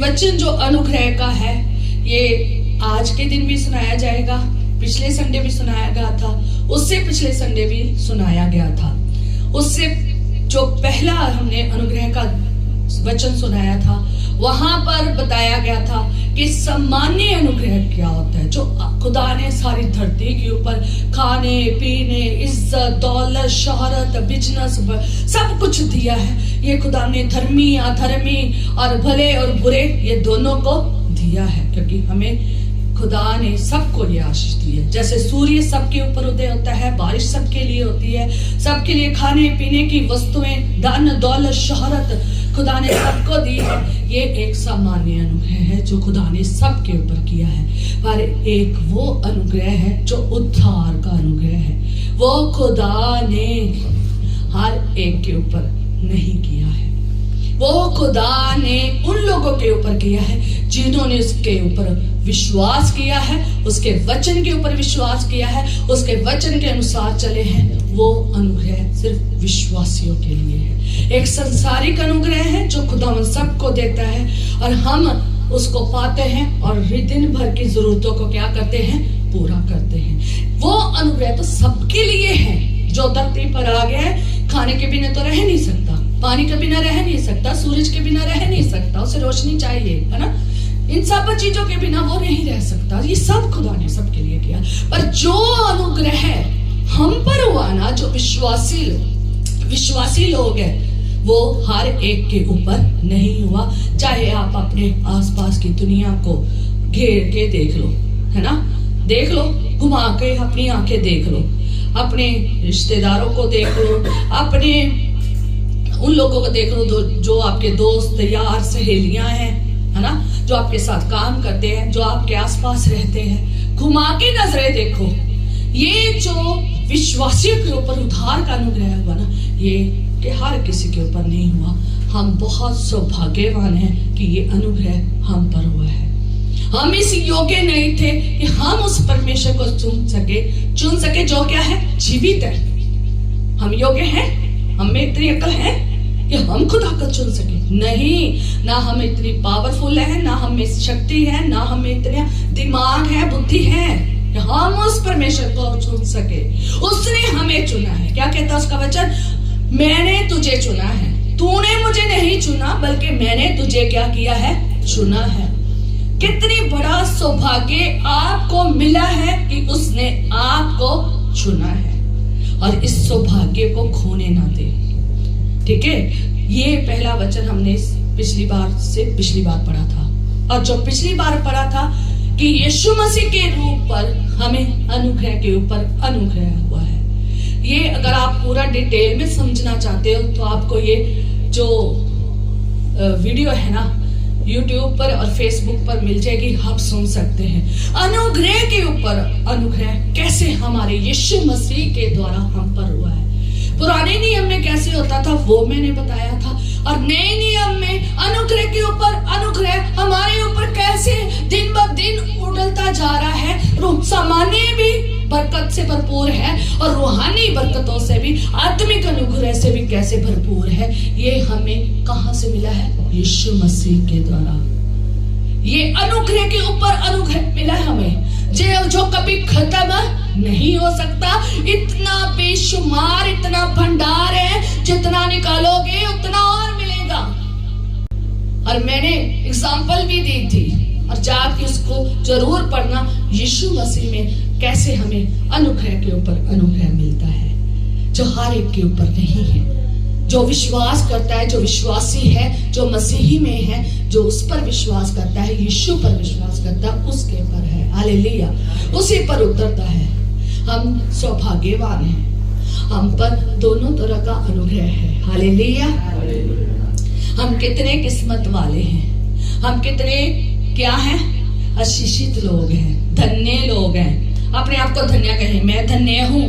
वचन जो अनुग्रह का है, ये आज के दिन भी सुनाया जाएगा, पिछले संडे भी सुनाया गया था, उससे पिछले संडे भी सुनाया गया था। उससे जो पहला हमने अनुग्रह का वचन सुनाया था, वहां पर बताया गया था कि सामान्य अनुग्रह क्या होता है, जो खुदा ने सारी धरती के ऊपर खाने पीने, इज्जत, दौलत, शोहरत, बिजनेस, सब कुछ दिया है। ये खुदा ने धर्मी, अधर्मी और भले और बुरे ये दोनों को दिया है, क्योंकि हमें खुदा ने सबको ये आशीष दी है। जैसे सूर्य सबके ऊपर उदय होता है, बारिश सबके लिए होती है, सबके लिए खाने पीने की वस्तुएं, धन दौलत, शोहरत खुदा ने सबको दी है। ये एक सामान्य अनुग्रह है जो खुदा ने सबके ऊपर किया है। पर एक वो अनुग्रह है जो उद्धार का अनुग्रह है, वो खुदा ने हर एक के ऊपर नहीं किया है। वो खुदा ने उन लोगों के ऊपर किया है जिन्होंने उसके ऊपर विश्वास किया है, उसके वचन के ऊपर विश्वास किया है, उसके वचन के अनुसार चले हैं। वो अनुग्रह सिर्फ विश्वासियों के लिए है। एक संसारिक अनुग्रह है जो खुदावंद सबको देता है और हम उसको पाते हैं और दिन भर की जरूरतों को क्या करते हैं, पूरा करते हैं। वो अनुग्रह तो सबके लिए है। जो धरती पर आ गया है, खाने के बिना तो रह नहीं सकता, पानी के बिना रह नहीं सकता, सूरज के बिना रह नहीं सकता, उसे रोशनी चाहिए, है ना। इन सब चीजों के बिना वो नहीं रह सकता। ये सब खुदा ने सबके लिए किया। पर जो अनुग्रह हम पर हुआ ना, जो विश्वासी लोग हैं, वो हर एक के ऊपर नहीं हुआ। चाहे आप अपने आसपास की दुनिया को घेर के देख लो, है ना, देख लो, घुमा के अपनी आंखें देख लो, अपने रिश्तेदारों को देख लो, अपने उन लोगों को देख लो जो आपके दोस्त, यार, सहेलियां हैं, है ना, जो आपके साथ काम करते हैं, जो आपके आसपास रहते हैं। घुमा के नजरें देखो, ये जो विश्वासियों के ऊपर उद्धार का अनुग्रह हुआ ना, ये कि हर किसी के ऊपर नहीं हुआ। हम बहुत सौभाग्यवान हैं कि ये अनुग्रह हम पर हुआ है। हम इस योग्य नहीं थे कि हम उस परमेश्वर को चुन सके जो क्या है, जीवित है। हम योग्य हैं? हमें इतनी अकल है कि हम खुदा को चुन सके? नहीं, ना हम इतनी पावरफुल है, ना हमें शक्ति है, ना हमें इतना दिमाग है, बुद्धि है कि हम उस परमेश्वर को चुन सके। उसने हमें चुना है। क्या कहता है उसका वचन? मैंने तुझे चुना है, तूने मुझे नहीं चुना, बल्कि मैंने तुझे क्या किया है, चुना है। कितनी बड़ा सौभाग्य आपको मिला है कि उसने आपको चुना है, और इस सौभाग्य को खोने ना दे। ठीक है, ये पहला वचन हमने पिछली बार पढ़ा था, और जो पिछली बार पढ़ा था कि यीशु मसीह के रूप पर हमें अनुग्रह के ऊपर अनुग्रह हुआ है। ये अगर आप पूरा डिटेल में समझना चाहते हो तो आपको ये जो वीडियो है ना, YouTube पर और Facebook पर मिल जाएगी, आप सुन सकते हैं। अनुग्रह के ऊपर अनुग्रह कैसे हमारे यीशु मसीह के द्वारा हम पर हुआ है। पुराने नियम में कैसे होता था वो मैंने बताया था, और नए नियम में अनुग्रह के ऊपर अनुग्रह हमारे ऊपर कैसे दिन ब दिन उड़ता जा रहा है। सामान्य भी बरकत से भरपूर है और रूहानी बरकतों से भी, आत्मिक अनुग्रह से भी कैसे भरपूर है। ये हमें कहां से मिला है? यीशु मसीह के द्वारा। ये अनुग्रह के ऊपर अनुग्रह मिला है हमें, जो कभी खत्म नहीं हो सकता। इतना बेशुमार, इतना भंडार है, जितना निकालोगे उतना और मिलेगा। और मैंने एग्जाम्पल भी दी थी, और जाके उसको जरूर पढ़ना, यीशु मसीह में कैसे हमें अनुग्रह के ऊपर अनुग्रह मिलता है, जो हर एक के ऊपर नहीं है। जो विश्वास करता है, जो विश्वासी है, जो मसीही में है, जो उस पर विश्वास करता है, यीशु पर विश्वास करता है, उसके पर है। हालेलुया, उसी पर उतरता है। हम सौभाग्यवान हैं, हम पर दोनों तरह का अनुग्रह है। हालेलुया, हम कितने किस्मत वाले हैं, हम कितने क्या हैं, आशीषित लोग हैं, धन्य लोग हैं। अपने आप को धन्य कहें, मैं धन्य हूँ,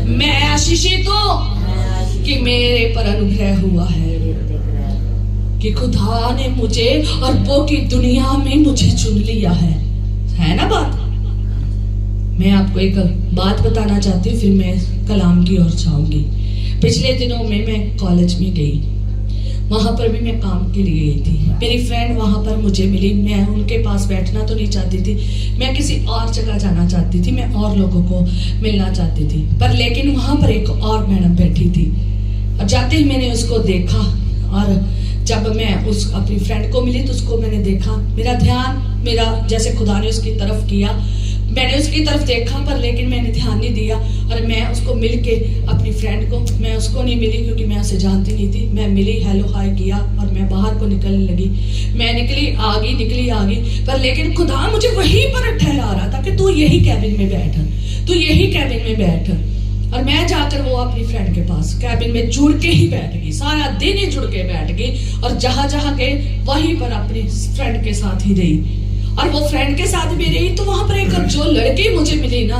मैं आशीषित हूँ कि मेरे पर अनुग्रह हुआ है, कि खुदा ने मुझे अरबों की दुनिया में मुझे चुन लिया है ना बात। मैं आपको एक बात बताना चाहती हूँ, फिर मैं कलाम की ओर जाऊंगी। पिछले दिनों में मैं कॉलेज में गई। वहां पर भी मैं काम के लिए गई थी। मेरी फ्रेंड वहां पर मुझे मिली, मैं उनके पास बैठना तो नहीं चाहती थी, मैं किसी और जगह जाना चाहती थी, मैं और लोगों को मिलना चाहती थी। पर लेकिन वहां पर एक और मैडम बैठी थी और जाते ही मैंने उसको देखा, और जब मैं उस अपनी फ्रेंड को मिली तो उसको मैंने देखा, मेरा ध्यान मेरा जैसे खुदा ने उसकी तरफ किया, मैंने उसकी तरफ देखा, पर लेकिन मैंने ध्यान नहीं दिया और मैं उसको मिल के अपनी फ्रेंड को, मैं उसको नहीं मिली क्योंकि मैं उसे जानती नहीं थी। मैं मिली, हेलो हाय किया और मैं बाहर को निकलने लगी। मैं निकली आ गई, पर लेकिन खुदा मुझे वहीं पर ठहरा रहा था कि तू यही कैबिन में बैठ, तू यही कैबिन में बैठ। और मैं जाकर वो अपनी फ्रेंड के पास कैबिन में जुड़ के ही बैठ गई, सारा दिन ही जुड़ के बैठ गई, और जहां जहां गए वहीं पर अपनी फ्रेंड के साथ ही रही। और वो फ्रेंड के साथ भी रही तो वहां पर एक जो लड़की मुझे मिली ना,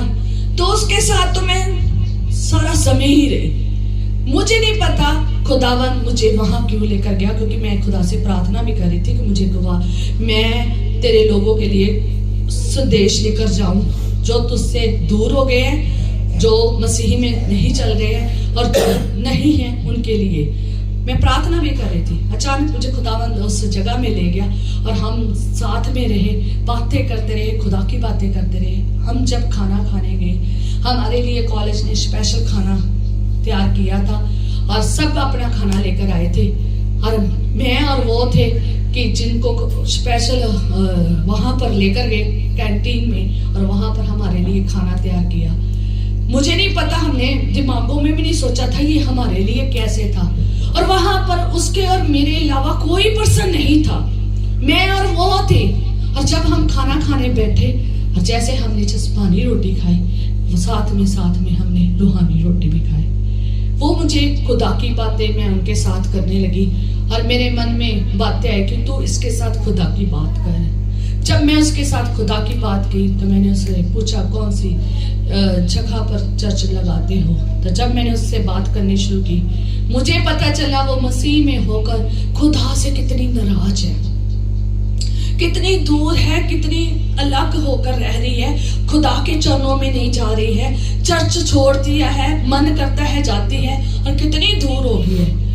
तो उसके साथ तो मैं सारा समय ही रही। मुझे नहीं पता खुदावन मुझे वहां क्यों लेकर गया, क्योंकि मैं खुदा से प्रार्थना भी कर रही थी कि मुझे मैं तेरे लोगों के लिए संदेश लेकर जाऊं जो तुझसे दूर हो गए हैं, जो मसीह में नहीं चल रहे हैं और नहीं है, उनके लिए मैं प्रार्थना भी कर रही थी। अचानक मुझे खुदावंद उस जगह में ले गया और हम साथ में रहे, बातें करते रहे, खुदा की बातें करते रहे। हम जब खाना खाने गए, हमारे लिए कॉलेज ने स्पेशल खाना तैयार किया था और सब अपना खाना लेकर आए थे, और मैं और वो थे कि जिनको स्पेशल वहां पर लेकर गए कैंटीन में, और वहां पर हमारे लिए खाना तैयार किया। मुझे नहीं पता, हमने दिमागों में भी नहीं सोचा था ये हमारे लिए कैसे था, और वहां पर उसके और मेरे अलावा कोई पर्सन नहीं था, मैं और वो थे। और जब हम खाना खाने बैठे और जैसे हमने जसमानी रोटी खाई, वो साथ में हमने रूहानी रोटी भी खाई। वो मुझे खुदा की बातें मैं उनके साथ करने लगी और मेरे मन में बातें आई कि तू इसके साथ खुदा की बात कर। जब मैं उसके साथ खुदा की बात की तो मैंने उससे पूछा कौन सी जगह पर चर्च लगाते हो। तो जब मैंने उससे बात करनी शुरू की, मुझे पता चला वो मसीह में होकर खुदा से कितनी नाराज है, कितनी दूर है, कितनी अलग होकर रह रही है, खुदा के चरणों में नहीं जा रही है, चर्च छोड़ दिया है, मन करता है जाती है, और कितनी दूर हो गई है।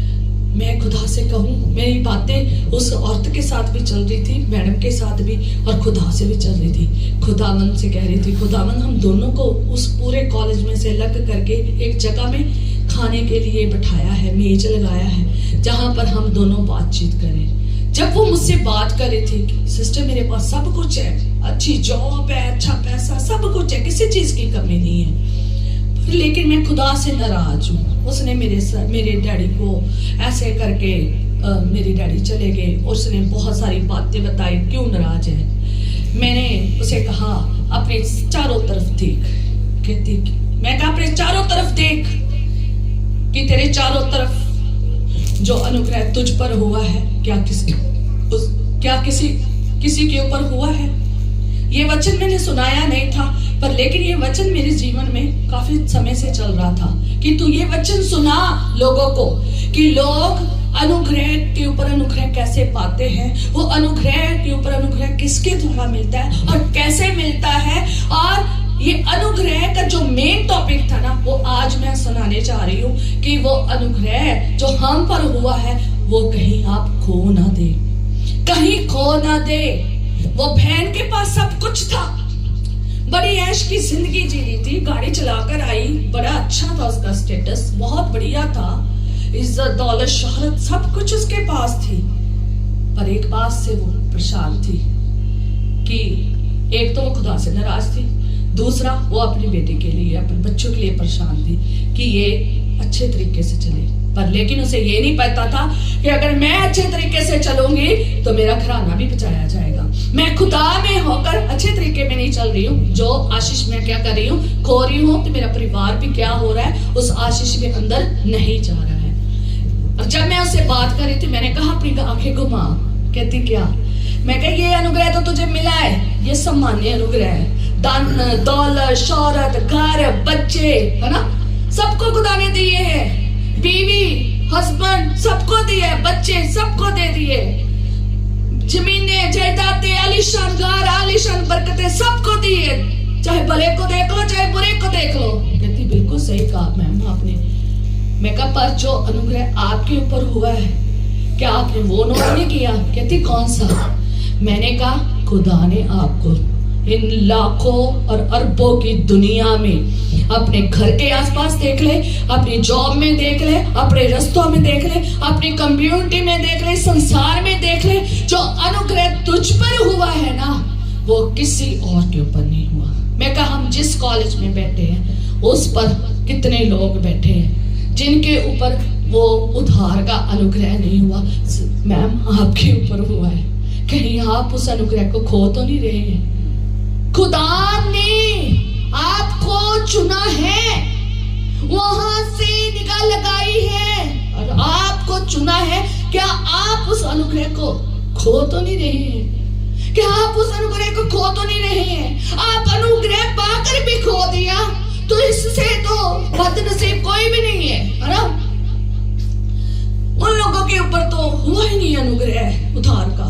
मैं खुदा से कहूँ, मेरी बातें उस औरत के साथ भी चल रही थी, मैडम के साथ भी, और खुदा से भी चल रही थी। खुदावन से कह रही थी, खुदावन हम दोनों को उस पूरे कॉलेज में से अलग करके एक जगह में खाने के लिए बिठाया है, मेज लगाया है, जहां पर हम दोनों बातचीत करें। जब वो मुझसे बात कर रही थी, सिस्टर मेरे पास सब कुछ है, अच्छी जॉब है, अच्छा पैसा, सब कुछ है, किसी चीज की कमी नहीं है, लेकिन मैं खुदा से नाराज हूँ। उसने मेरे डैडी को ऐसे करके मेरे डैडी चले गए, उसने बहुत सारी बातें बताई क्यों नाराज है। मैंने उसे कहा अपने चारों तरफ देख, कहती मैं कहा अपने चारों तरफ देख कि तेरे चारों तरफ जो अनुग्रह तुझ पर हुआ है क्या किसी के ऊपर हुआ है। ये वचन मैंने सुनाया नहीं था, पर लेकिन ये वचन मेरे जीवन में काफी समय से चल रहा था कि तू ये वचन सुना लोगों को, कि लोग अनुग्रह के ऊपर अनुग्रह कैसे पाते हैं, वो अनुग्रह के ऊपर अनुग्रह किसके द्वारा मिलता है और कैसे मिलता है। और ये अनुग्रह का जो मेन टॉपिक था ना, वो आज मैं सुनाने जा रही हूँ कि वो अनुग्रह जो हम पर हुआ है वो कहीं आप खो ना दे, कहीं खो ना दे। वो बहन के पास सब कुछ था, बड़ी ऐश की जिंदगी जी रही थी, गाड़ी चलाकर आई, बड़ा अच्छा था उसका स्टेटस, बहुत बढ़िया था, इज्जत दौलत शोहरत सब कुछ उसके पास थी। पर एक बात से वो परेशान थी कि एक तो वो खुदा से नाराज थी, दूसरा वो अपनी बेटी के लिए, अपने बच्चों के लिए परेशान थी कि ये अच्छे तरीके से चले। पर लेकिन उसे ये नहीं पता था कि अगर मैं अच्छे तरीके से चलूंगी तो मेरा घराना भी बचाया जाएगा। मैं खुदा में होकर अच्छे तरीके में नहीं चल रही हूँ, जो आशीष में क्या कर रही हूँ, खो रही हूँ, तो मेरा परिवार भी क्या हो रहा है, उस आशीष में अंदर नहीं जा रहा है। और जब मैं उससे बात कर रही थी, मैंने कहा अपनी आंखें घुमा। कहती क्या? मैं कहा ये अनुग्रह तो तुझे मिला है, ये सम्मान्य अनुग्रह है, धन दौलत शौहरत घर बच्चे है ना, सबको खुदा ने दिए हैं, बीवी हस्बैंड सबको दिए, बच्चे सबको दे दिए, जमीनें जायदादें आलीशान घर आलीशान बरकतें सबको दिए, चाहे भले को देख लो चाहे बुरे को देख लो। कहती बिल्कुल सही कहा मैम आपने। मैं कहा पर जो अनुग्रह आपके ऊपर हुआ है, क्या आपने वो नोट नहीं किया? कहती कौन सा? मैंने कहा खुदा ने आपको इन लाखों और अरबों की दुनिया में अपने घर के आसपास देख ले, अपनी जॉब में देख ले, अपने रास्तों में देख ले, अपनी कम्युनिटी में देख ले, संसार में देख ले, जो अनुग्रह तुझ पर हुआ है ना, वो किसी और के ऊपर नहीं हुआ। मैं कहा हम जिस कॉलेज में बैठे हैं उस पर कितने लोग बैठे हैं जिनके ऊपर वो उधार का अनुग्रह नहीं हुआ। मैम आपके ऊपर हुआ है, कहीं आप उस अनुग्रह को खो तो नहीं रहे हैं? खुदा ने आपको चुना है, वहां से निगाह लगाई है और आपको चुना है। क्या आप उस अनुग्रह को खो तो नहीं रहे हैं? क्या आप उस अनुग्रह को खो तो नहीं रहे हैं? आप अनुग्रह पाकर भी खो दिया तो इससे तो बदनसीब कोई भी नहीं है ना? उन लोगों के ऊपर तो हुआ ही नहीं अनुग्रह उधार का,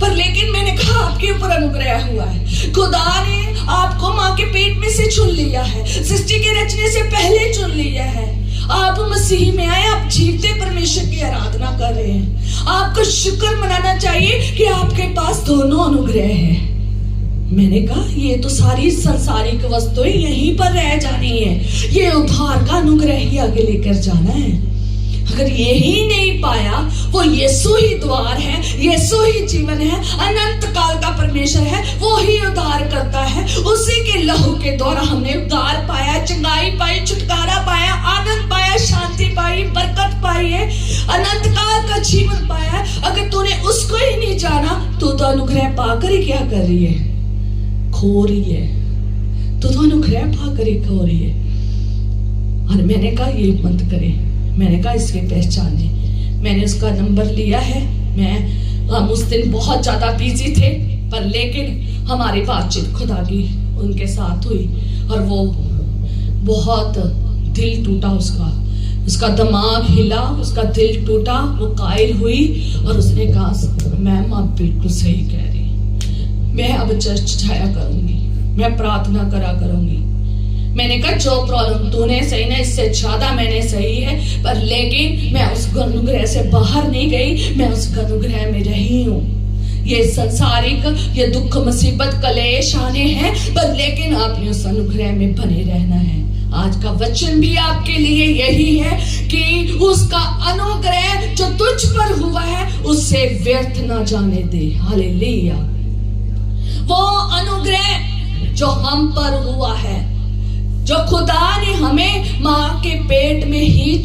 पर लेकिन मैंने कहा आपके ऊपर अनुग्रह हुआ है। खुदा ने आपको माँ के पेट में से चुन लिया है, सृष्टि के रचने से पहले चुन लिया है। आप मसीह में आए, आप जीवते परमेश्वर की आराधना कर रहे हैं। आपको शुक्र मनाना चाहिए कि आपके पास दोनों अनुग्रह हैं। मैंने कहा ये तो सारी संसारिक वस्तुएं यहीं पर रह जानी है, ये उद्धार का अनुग्रह ही आगे लेकर जाना है। अगर यही नहीं पाया, वो यीशु ही द्वार है, यीशु ही जीवन है, अनंत काल का परमेश्वर है, वो ही उद्धार करता है। उसी के लहू के द्वारा हमने उद्धार पाया, चंगाई पाई, छुटकारा पाया, आनंद पाया, शांति पाई, बरकत पाई है, अनंत काल का जीवन पाया। अगर तूने उसको ही नहीं जाना तो अनुग्रह पाकर ही क्या कर रही है? खो रही है। तो अनुग्रह पाकर ही खो रही है। और मैंने कहा ये मत करे, मैंने कहा इसकी पहचाने। मैंने उसका नंबर लिया है। हम उस दिन बहुत ज्यादा बिजी थे, पर लेकिन हमारी बातचीत खुदा की उनके साथ हुई और वो बहुत दिल टूटा, उसका दिमाग हिला, उसका दिल टूटा, वो कायल हुई और उसने कहा मैम आप बिल्कुल सही कह रही, मैं अब चर्च जाया करूंगी, मैं प्रार्थना करा करूंगी। मैंने कहा जो प्रॉब्लम तूने सही ना, इससे ज्यादा मैंने सही है, पर लेकिन मैं उस अनुग्रह से बाहर नहीं गई, मैं उस अनुग्रह में रही हूँ। ये संसारिक, ये दुख मुसीबत कलेश आने हैं, पर लेकिन आपने उस अनुग्रह में बने रहना है। आज का वचन भी आपके लिए यही है कि उसका अनुग्रह जो तुझ पर हुआ है उससे व्यर्थ ना जाने दे। हालेलुया। वो अनुग्रह जो हम पर हुआ है, जो खुदा ने हमें माँ के पेट में ही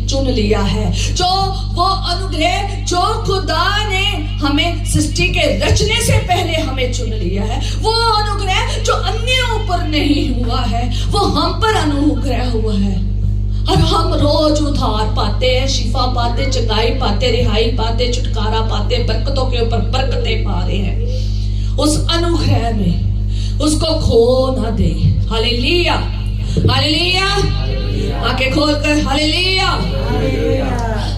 चुन लिया है, जो वो अनुग्रह जो खुदा ने हमें सृष्टि के रचने से पहले हमें चुन लिया है, वो अनुग्रह जो अन्यों पर नहीं हुआ है, वो हम पर अनुग्रह हुआ है। और हम रोज उधार पाते हैं, शिफा पाते, चंगाई पाते, रिहाई पाते, छुटकारा पाते, बरकतों के ऊपर बरकतें पा रहे हैं। उस अनुग्रह में उसको खो ना दे। Hallelujah, hallelujah. आंखें खोलकर हालेलुया।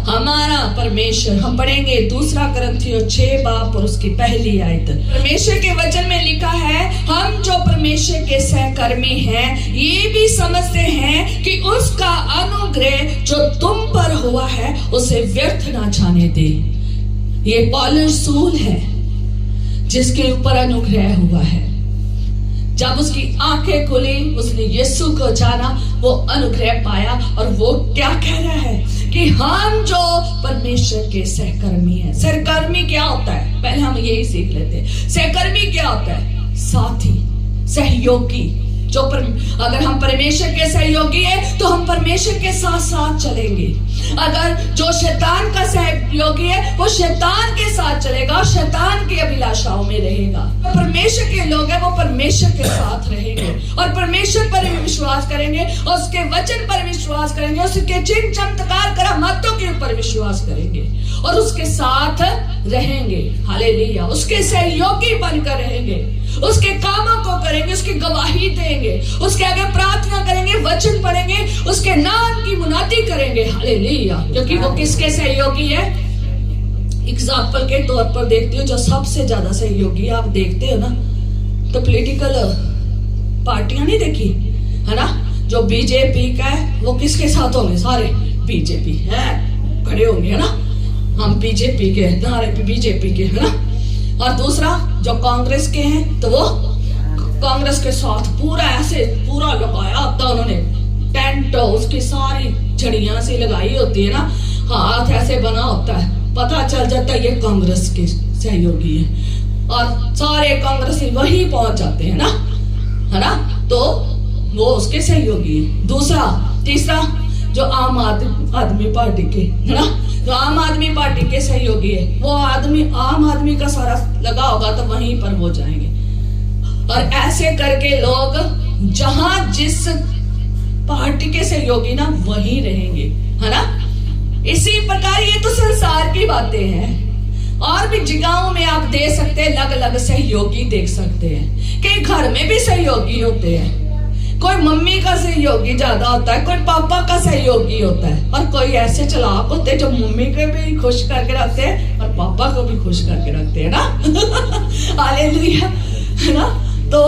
हमारा परमेश्वर, हम पढ़ेंगे 2 कुरिन्थियों 6 बाब और उसकी पहली आयत। परमेश्वर के वचन में लिखा है, हम जो परमेश्वर के सहकर्मी हैं ये भी समझते हैं कि उसका अनुग्रह जो तुम पर हुआ है उसे व्यर्थ ना जाने दे। ये पौलुस रसूल है जिसके ऊपर अनुग्रह हुआ है। जब उसकी आंखें खुली, उसने यीशु को जाना, वो अनुग्रह पाया और वो क्या कह रहा है कि हम जो परमेश्वर के सहकर्मी हैं। सहकर्मी क्या होता है? पहले हम यही सीख लेते हैं। सहकर्मी क्या होता है? साथी, सहयोगी। अगर हम परमेश्वर के सहयोगी है तो हम परमेश्वर के साथ साथ चलेंगे। अगर जो शैतान का सहयोगी है वो शैतान के साथ चलेगा और शैतान की अभिलाषाओं में रहेगा। परमेश्वर के लोग हैं वो परमेश्वर के साथ रहेंगे और परमेश्वर पर विश्वास करेंगे और उसके वचन पर विश्वास करेंगे, उसके चिन्ह चमत्कार करामातों के ऊपर विश्वास करेंगे और उसके साथ रहेंगे। हालेलुया। उसके सहयोगी बनकर रहेंगे, उसके कामों को करेंगे, उसकी गवाही देंगे, उसके आगे प्रार्थना करेंगे, वचन पढ़ेंगे, उसके नाम की मुनादी करेंगे। हालेलुया। क्योंकि वो किसके सहयोगी है? एग्जाम्पल के तौर पर देखती हो, जो सबसे ज्यादा सहयोगी आप देखते हो ना, तो पॉलिटिकल पार्टियां नहीं देखी है ना, जो बीजेपी का है वो किसके साथ होंगे? सारे बीजेपी है खड़े होंगे, है ना। हम बीजेपी के, नारे पे बीजेपी के, है ना। और दूसरा जो कांग्रेस के हैं तो वो कांग्रेस के साथ पूरा ऐसे पूरा लगाया होता उन्होंने टेंट, उसकी सारी झड़ियां सी लगाई होती है ना, हाथ ऐसे बना होता है, पता चल जाता है ये कांग्रेस के सहयोगी है, और सारे कांग्रेसी वही पहुंच जाते हैं ना, है ना, तो वो उसके सहयोगी है। दूसरा तीसरा जो आम आदमी पार्टी के, है ना, जो आम आदमी पार्टी के सहयोगी है, वो आम आदमी का सारा लगा होगा तो वहीं पर वो जाएंगे, और ऐसे करके लोग जहां जिस पार्टी के सहयोगी ना वहीं रहेंगे, है ना। इसी प्रकार ये तो संसार की बातें हैं, और भी जगहों में आप दे सकते हैं, अलग अलग सहयोगी देख सकते हैं। कई घर में भी सहयोगी होते हैं, कोई मम्मी का सहयोगी ज्यादा होता है, कोई पापा का सहयोगी होता है, और कोई ऐसे चालाक होते हैं जो मम्मी को भी खुश करके रखते हैं और पापा को भी खुश करके रखते हैं ना। हालेलुया, है ना। तो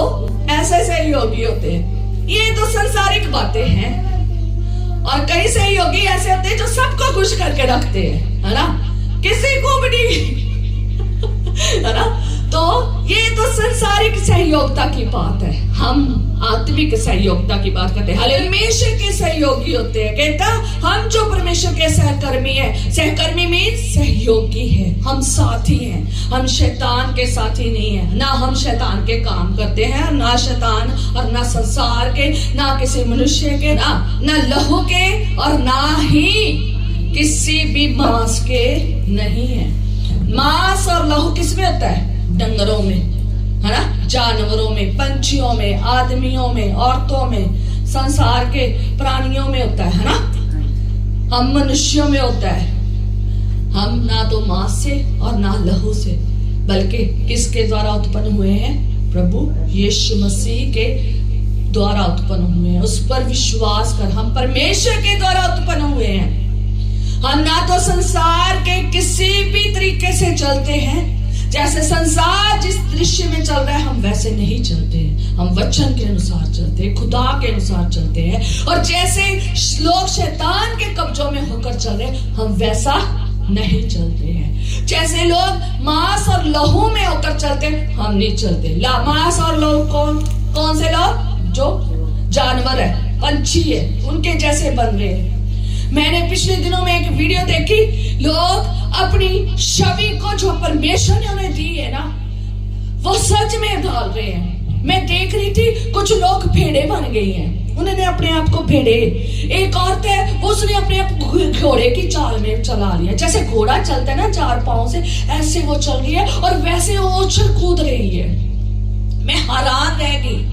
ऐसे सहयोगी होते हैं। ये तो संसारिक बातें हैं, और कई सहयोगी ऐसे होते हैं जो सबको खुश करके रखते हैं, है ना, किसी को भी नहीं, है ना। तो ये तो संसारिक सहयोगिता की बात है, हम आत्मिक सहयोगिता की बात करते हैं। परमेश्वर के सहयोगी होते हैं, कहता हम जो परमेश्वर के सहकर्मी है, सहकर्मी में सहयोगी है, हम साथी हैं, हम शैतान के साथी नहीं है, ना हम शैतान के काम करते हैं, ना शैतान और ना संसार के, ना किसी मनुष्य के, ना लहू के, और ना ही किसी भी मांस के नहीं है। मांस और लहू किसमें होता है? डंगरों में, है ना, जानवरों में, पंछियों में, आदमियों में, औरतों में, संसार के प्राणियों में होता है ना। हम मनुष्यों में होता है, हम ना तो मांस से और ना लहू से, बल्कि किसके द्वारा उत्पन्न हुए हैं? प्रभु यीशु मसीह के द्वारा उत्पन्न हुए हैं। उस पर विश्वास कर, हम परमेश्वर के द्वारा उत्पन्न हुए हैं। हम ना तो संसार के किसी भी तरीके से चलते हैं, जैसे संसार जिस दृश्य में चल रहा है हम वैसे नहीं चलते हैं, हम वचन के अनुसार चलते हैं, खुदा के अनुसार चलते हैं। और जैसे लोग शैतान के कब्जों में होकर चल रहे हैं हम वैसा नहीं चलते हैं। जैसे लोग मांस और लहू में होकर चलते हैं हम नहीं चलते। मांस और लहू कौन से लोग? जो जानवर है, पंछी है, उनके जैसे बन रहे हैं। मैंने पिछले दिनों में एक वीडियो देखी, लोग अपनी छवि को जो परमेश्वर ने उन्हें दी है ना वो सच में ढाल रहे हैं। मैं देख रही थी कुछ लोग भेड़े बन गई हैं, उन्होंने अपने आप को भेड़े, एक औरत है उसने अपने आप घोड़े की चाल में चला लिया, जैसे घोड़ा चलता है ना 4 पांव से, ऐसे वो चल रही है और वैसे वो उछल कूद रही है। मैं हैरान रह गई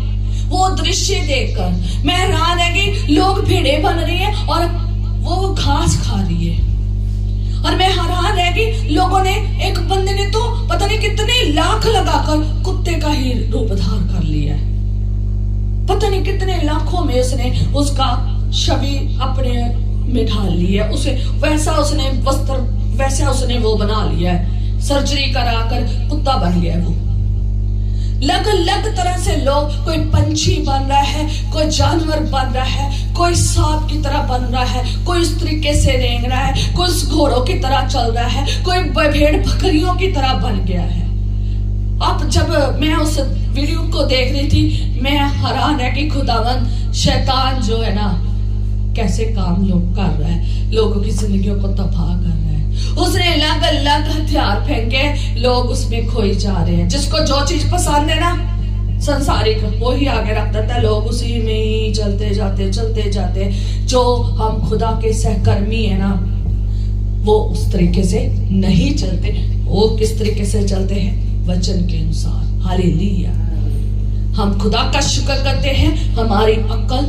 वो दृश्य देखकर, मैं हैरान रह गई। लोग भेड़े बन रही है और वो घास खा रही है, और मैं हैरान रह गई। लोगों ने, एक बंदे ने तो पता नहीं कितने लाख लगाकर कुत्ते का ही रूप धारण कर लिया है। पता नहीं कितने लाखों में उसने उसका छवि अपने में ढाल ली है, उसे वैसा उसने वस्त्र, वैसा उसने वो बना लिया है, सर्जरी कराकर कुत्ता बन गया वो। अलग अलग तरह से लोग, कोई पंछी बन रहा है, कोई जानवर बन रहा है, कोई सांप की तरह बन रहा है, कोई इस तरीके से रेंग रहा है, कोई घोड़ों की तरह चल रहा है, कोई भेड़ बकरियों की तरह बन गया है। अब जब मैं उस वीडियो को देख रही थी मैं हैरान है कि खुदावंद शैतान जो है ना कैसे काम लोग कर रहा है, लोगों की जिंदगियों को तबाह कर रहा है। उसने अलग अलग हथियार फेंके, लोग उसमें खोई जा रहे हैं। जिसको जो चीज पसंद है ना संसारिक, वो ही आगे रख देता है, लोग उसी में ही चलते जाते। जो हम खुदा के सहकर्मी है ना वो उस तरीके से नहीं चलते। वो किस तरीके से चलते हैं? वचन के अनुसार। हालेलुया। हम खुदा का शुक्र करते हैं, हमारी अक्ल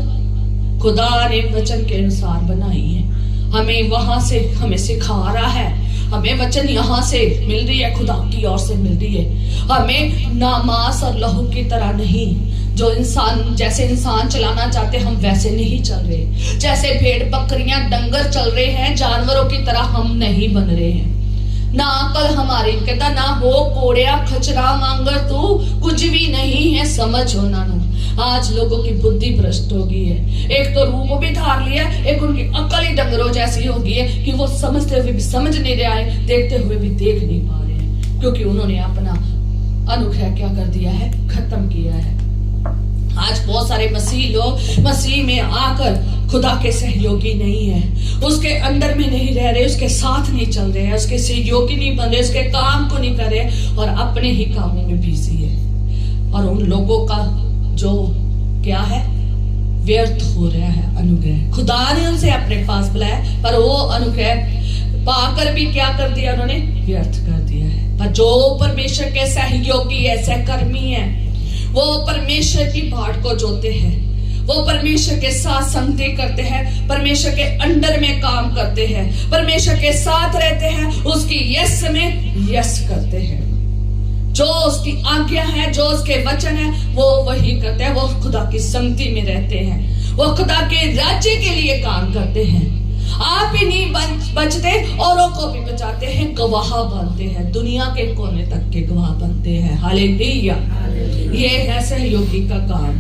खुदा ने वचन के अनुसार बनाई है। हमें वहां से हमें सिखा रहा है, हमें वचन यहाँ से मिल रही है, खुदा की ओर से मिल रही है। हमें ना मांस और लहू की तरह नहीं, जो इंसान जैसे इंसान चलाना चाहते हम वैसे नहीं चल रहे। जैसे भेड़ बकरियां डंगर चल रहे हैं, जानवरों की तरह हम नहीं बन रहे हैं। ना अकल हमारी, कहता ना हो कोड़िया खचरा मांगर तू कुछ भी नहीं है समझ होना नु। आज लोगों की बुद्धि भ्रष्ट हो गई है। एक तो रूप भी धार लिया, एक उनकी अकल ही डंगरों जैसी हो गई है कि वो समझते हुए भी समझ नहीं रहे हैं, देखते हुए भी देख नहीं पा रहे हैं, क्योंकि उन्होंने अपना अनुग्रह क्या कर दिया है, खत्म किया है। आज बहुत सारे मसीह लोग मसीह में आकर खुदा के सहयोगी नहीं है, उसके अंदर में नहीं रह रहे, उसके साथ नहीं चल रहे हैं, उसके सहयोगी नहीं बन रहे, उसके काम को नहीं कर रहे और अपने ही कामों में बिजी है। और उन लोगों का जो क्या है, व्यर्थ हो रहा है अनुग्रह। खुदा ने उनसे अपने पास बुलाया पर वो अनुग्रह पाकर भी क्या कर दिया, उन्होंने व्यर्थ कर दिया है। पर जो परमेश्वर के सहयोगी है, सहकर्मी है, वो परमेश्वर की बाट को जोते हैं, वो परमेश्वर के साथ संगति करते हैं, परमेश्वर के अंडर में काम करते हैं, परमेश्वर के साथ रहते हैं, उसकी यस में यस करते हैं। जो उसकी आज्ञा है, जो उसके वचन है, वो वही करते हैं। वो खुदा की संगति में रहते हैं, वो खुदा के राज्य के लिए काम करते हैं। आप ही नहीं बचते, औरों को भी बचाते हैं, गवाह बनते हैं, दुनिया के कोने तक के गवाह बनते हैं। हालेलुया। ये है सहयोगी का काम,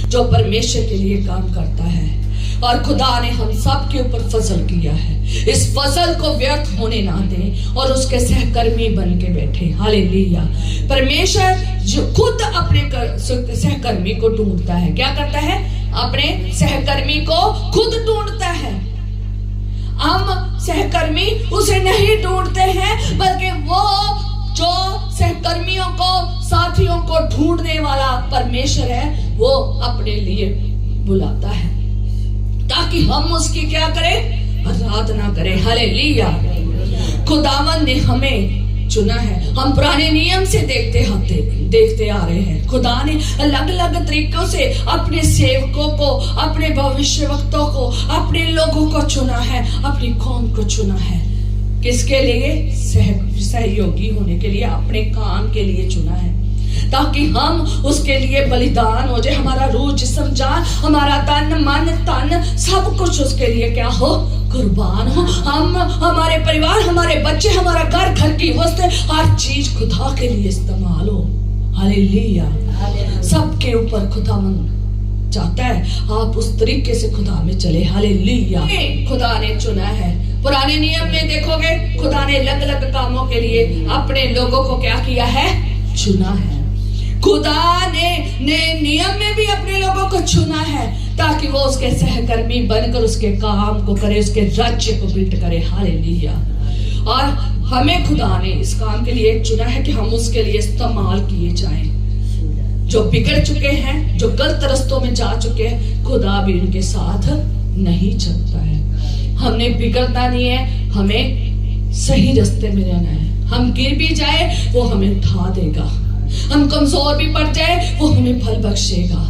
जो परमेश्वर के लिए काम करता है। और खुदा ने हम सब के ऊपर फजल किया है, इस फजल को व्यर्थ होने ना दें और उसके सहकर्मी बन के बैठे। हालेलुया। परमेश्वर जो खुद अपने सहकर्मी को ढूंढता है, क्या करता है, अपने सहकर्मी को खुद ढूंढता है। हम सहकर्मी उसे नहीं ढूंढते हैं, बल्कि वो जो सहकर्मियों को, साथियों को ढूंढने वाला परमेश्वर है, वो अपने लिए बुलाता है ताकि हम उसकी क्या करें, आराधना करें। हालेलुया। खुदावन ने हमें चुना है। हम पुराने नियम से देखते आ रहे हैं, खुदा ने अलग अलग तरीकों से अपने सेवकों को, अपने भविष्यवक्तों को, अपने लोगों को चुना है, अपनी कौम को चुना है। किसके लिए? सहयोगी होने के लिए, अपने काम के लिए चुना है, ताकि हम उसके लिए बलिदान हो जाए। हमारा रूह, जिस्म, जान, हमारा तन, मन, तन, सब कुछ उसके लिए क्या हो, कुर्बान हो। हम, हमारे परिवार, हमारे बच्चे, हमारा घर की वस्तु, हर चीज खुदा के लिए इस्तेमाल हो। हालेलुया। सबके ऊपर खुदावंद चाहता है आप उस तरीके से खुदा में चले। हालेलुया। खुदा ने चुना है। पुराने नियम में देखोगे, खुदा ने अलग अलग कामों के लिए अपने लोगों को क्या किया है, चुना है। खुदा ने नियम में भी अपने लोगों को चुना है ताकि वो उसके सहकर्मी बनकर उसके काम को करे, उसके राज्य को बिल्ड करे। हालेलुया। और हमें खुदा ने इस काम के लिए चुना है कि हम उसके लिए इस्तेमाल किए जाएं। जो बिगड़ चुके हैं, जो गलत रास्तों में जा चुके हैं, खुदा भी उनके साथ नहीं चलता है। हमने बिगड़ना नहीं है, हमें सही रास्ते में रहना है। हम गिर भी जाए वो हमें उठा देगा, हम कमजोर भी पड़ जाए वो हमें फल बख्शेगा,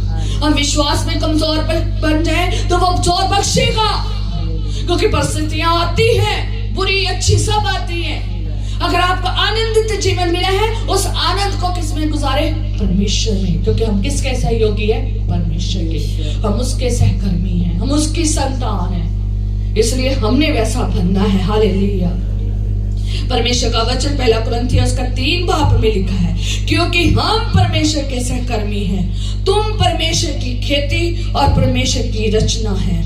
हम विश्वास में कमजोर बन जाए तो वो जोर बख्शेगा। क्योंकि परिस्थितियां आती हैं, बुरी अच्छी सब आती हैं। अगर आपको आनंदित जीवन मिला है, उस आनंद को किस में गुजारे, परमेश्वर में। क्योंकि हम किसके सहयोगी है, परमेश्वर के। हम उसके सहकर्मी हैं, हम उसकी संतान हैं, इसलिए हमने वैसा बनना है। हालेलुया। परमेश्वर का वचन 1 कुरिन्थियों उसका 3 बाब में लिखा है, क्योंकि हम परमेश्वर के सहकर्मी हैं, तुम परमेश्वर की खेती और परमेश्वर की रचना है।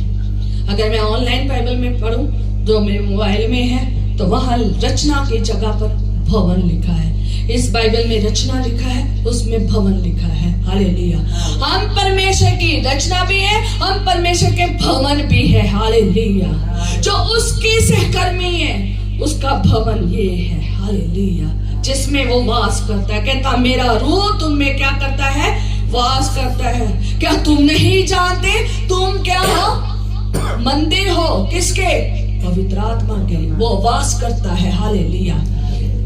अगर मैं ऑनलाइन बाइबल में पढ़ूं, जो मेरे मोबाइल में है, तो वहां रचना की जगह पर भवन लिखा है। इस बाइबल में रचना लिखा है, उसमें भवन लिखा है। हालेलुया। हम परमेश्वर की रचना भी है, हम परमेश्वर के भवन भी है। हालेलुया। जो उसके सहकर्मी है, उसका भवन ये है। हालेलुया। जिसमें वो वास करता है। कहता मेरा रूह तुम में क्या करता है, वास करता है। क्या तुम नहीं जानते तुम क्या हो, मंदिर हो किसके, पवित्र आत्मा के। वो वास करता है। हालेलुया।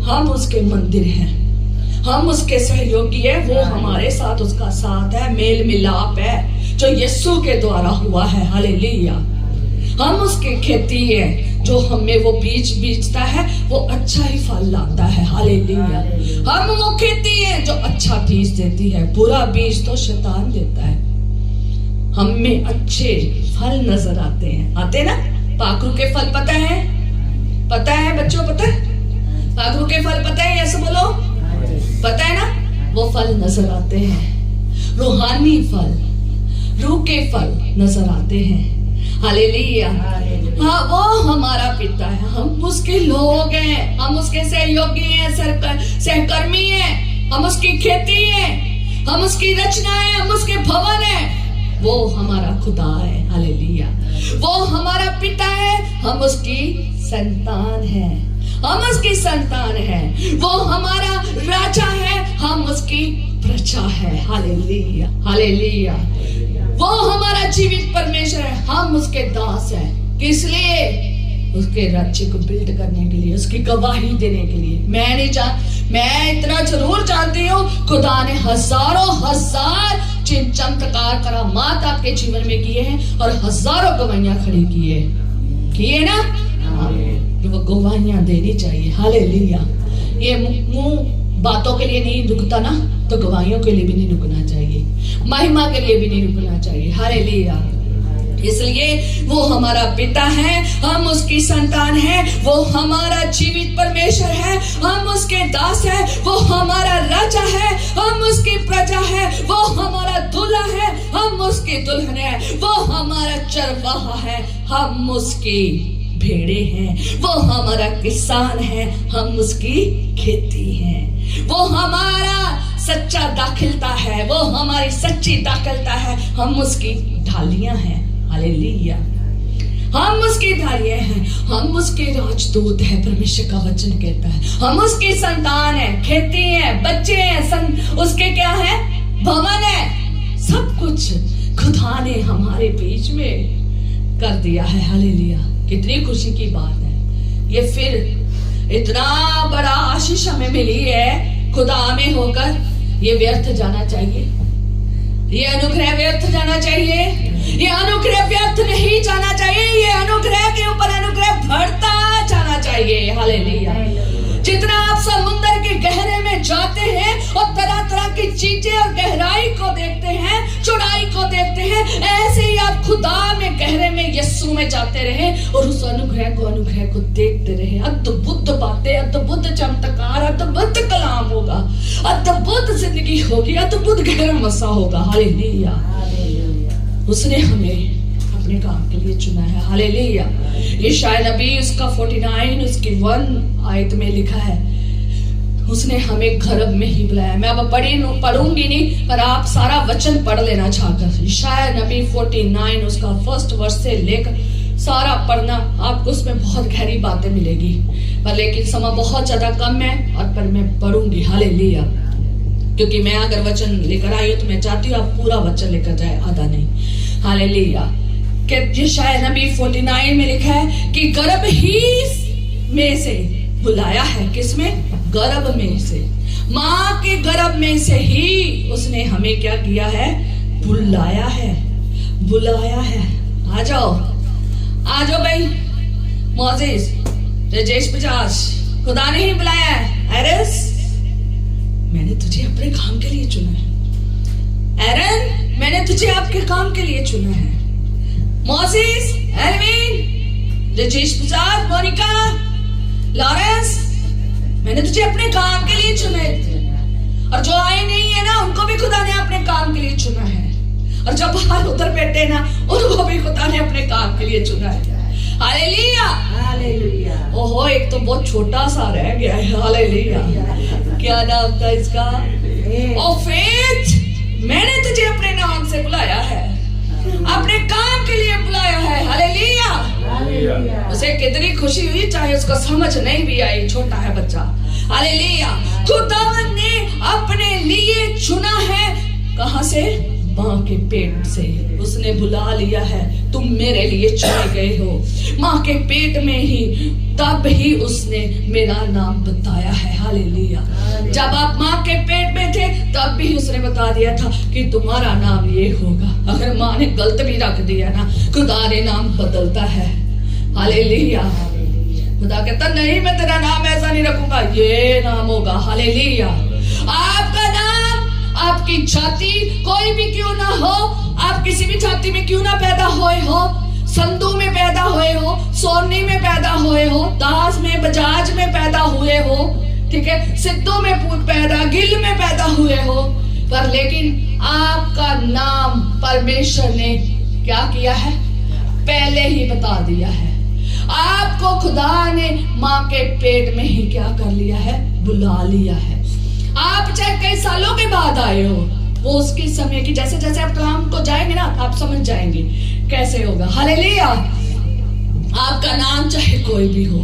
हम उसके मंदिर हैं, हम उसके सहयोगी है, वो हमारे साथ, उसका साथ है, मेल मिलाप है जो यीशु के द्वारा हुआ है। हालेलुया। हम उसकी खेती है, जो हमें वो बीज बीजता है वो अच्छा ही फल लाता है। हालेलुया। हम वो खेती है जो अच्छा बीज देती है, बुरा बीज तो शैतान देता है। हम में अच्छे फल नजर आते हैं, आते ना। पाखरू के फल पता है, पता है बच्चों, पता है पाखरू के फल पता है, ऐसे बोलो, पता है ना। वो फल नजर आते हैं, रूहानी फल, रूखे फल नजर आते हैं। हालेलुया। हाँ, वो हमारा पिता है, हम उसके लोग हैं, हम उसके सहयोगी हैं, सहकर्मी हैं, हम उसकी खेती है, हम उसकी रचना है, हम उसके भवन है। वो हमारा खुदा है। हालेलुया। वो हमारा पिता है, हम उसकी संतान है, हम उसकी संतान है। वो हमारा राजा है, हम उसकी प्रजा है। Hallelujah, hallelujah. वो हमारा जीवित परमेश्वर है, हम उसके दास हैं। किस लिए? उसके राज्य को बिल्ड करने के लिए, उसकी गवाही देने के लिए। मैं इतना जरूर जानती हूँ, खुदा ने हजारों हजार चिन्ह चमत्कार करामात आपके जीवन में किए हैं और हजारों गवाहियां खड़ी किए ना। वो गवाहियां देनी चाहिए। हालेलुया। ये मुंह बातों के लिए नहीं रुकता ना, तो गवाहियों के लिए भी नहीं रुकना चाहिए, महिमा के लिए भी नहीं रुकना चाहिए। हालेलुया। इसलिए वो हमारा पिता है, हम उसकी संतान है, वो हमारा जीवित परमेश्वर है, हम उसके दास है, वो हमारा राजा है, हम उसकी प्रजा है, वो हमारा दूल्हा है, हम उसकी दुल्हन है, वो हमारा चरवाहा है, हम उसकी भेड़े हैं, वो हमारा किसान है, हम उसकी खेती है, वो हमारा सच्चा दाखिलता है, वो हमारी सच्ची दाखिलता है, हम उसकी ढालियां हैं। हालेलुया। हम उसकी ढालियां हैं, हम उसके राजदूत हैं, परमेश्वर का वचन कहता है। हम उसकी संतान है, खेती है, बच्चे हैं, उसके क्या है? भवन है। सब कुछ खुदा ने हमारे बीच में कर दिया है। हालेलुया। कितनी खुशी की बात है ये। फिर इतना बड़ा आशीष हमें मिली है खुदा में होकर, ये व्यर्थ जाना चाहिए? ये अनुग्रह व्यर्थ जाना चाहिए? ये अनुग्रह व्यर्थ नहीं जाना चाहिए। ये अनुग्रह के ऊपर अनुग्रह बढ़ता जाना चाहिए। हालेलुया। जितना आप समुद्र के गहरे में जाते हैं और तरह तरह की चीजें और गहराई को देखते हैं, चौड़ाई को देखते हैं, ऐसे ही आप खुदा में गहरे में यीशु में जाते रहे और उस अनुग्रह को देखते रहे। अद्भुत बातें, अद्भुत चमत्कार, अद्भुत कलाम होगा, अद्भुत जिंदगी होगी, अद्भुत गहरा मसा होगा। हालेलुया। उसने हमें अपने काम के लिए चुना है। हालेलुया। यशायाह नबी उसका 49 उसकी 1 आयत में लिखा है, उसने हमें गर्भ में ही बुलाया। मैं अब पढ़ूंगी नहीं, पर आप सारा वचन पढ़ लेना चाहकर। यशायाह नबी 49 उसका 1 वर्ष से लेकर सारा पढ़ना, आपको उसमें बहुत गहरी बातें मिलेगी। पर लेकिन समय बहुत ज्यादा कम है और पर मैं पढ़ूंगी। हालेलुया। क्योंकि मैं अगर वचन लेकर आई हूं तो मैं चाहती हूँ आप पूरा वचन लेकर जाए, आधा नहीं। हालेलुया। यशायाह नबी 49 में लिखा है कि गर्भ ही में से बुलाया है। किसमें? गर्भ में से, माँ के गर्भ में से ही उसने हमें क्या किया है? बुलाया है, बुलाया है। आ जाओ भाई। मोजेस, राजेश बजाज, खुदा ने ही बुलाया है। एरस, मैंने तुझे अपने काम के लिए चुना है। एरन, मैंने तुझे आपके काम के लिए चुना है। मोसेस, एल्विन, राजेश प्रसाद, मोनिका, लॉरेंस, मैंने तुझे अपने काम के लिए चुना है। और जो आए नहीं है ना, उनको भी खुदा ने अपने काम के लिए चुना है। और जब बाहर उधर बैठे ना, उनको भी खुदा ने अपने काम के लिए चुना है। Hallelujah, hallelujah. ओहो, एक तो बहुत छोटा सा रह गया है। हालेलुया। क्या नाम था इसका? ओ फेथ, मैंने तुझे अपने नाम से बुलाया है, अपने काम के लिए बुलाया है। हालेलुया। उसे कितनी खुशी हुई, चाहे उसको समझ नहीं भी आई, छोटा है बच्चा। हालेलुया। खुदावन ने अपने लिए चुना है। कहां से? माँ के पेट से उसने बुला लिया है। तुम मेरे लिए चुने गए हो। माँ के पेट में ही, तब ही उसने मेरा नाम बताया है। हालेलुया। जब आप माँ के पेट में थे तब भी उसने बता दिया था कि तुम्हारा नाम ये होगा। अगर माँ ने गलत भी रख दिया ना, खुदा ने नाम बदलता है। हालेलुया। खुदा कहता नहीं, मैं तेरा नाम ऐसा नहीं रखूंगा, ये नाम होगा। हालेलुया। आपका नाम, आपकी जाति कोई भी क्यों ना हो, आप किसी भी जाति में क्यों ना पैदा हुए हो, संधू में पैदा हुए हो, सोनी में पैदा हुए हो, दास में, बजाज में पैदा हुए हो, ठीक है, सिद्धू में पैदा, गिल में पैदा हुए हो, पर लेकिन आपका नाम परमेश्वर ने क्या किया है, पहले ही बता दिया है। आपको खुदा ने माँ के पेट में ही क्या कर लिया है, बुला लिया है। आप चाहे कई सालों के बाद आए हो, वो उसके समय की, जैसे जैसे आप कलाम को जाएंगे ना, आप समझ जाएंगे कैसे होगा। हालेलुया। आपका नाम चाहे कोई भी हो,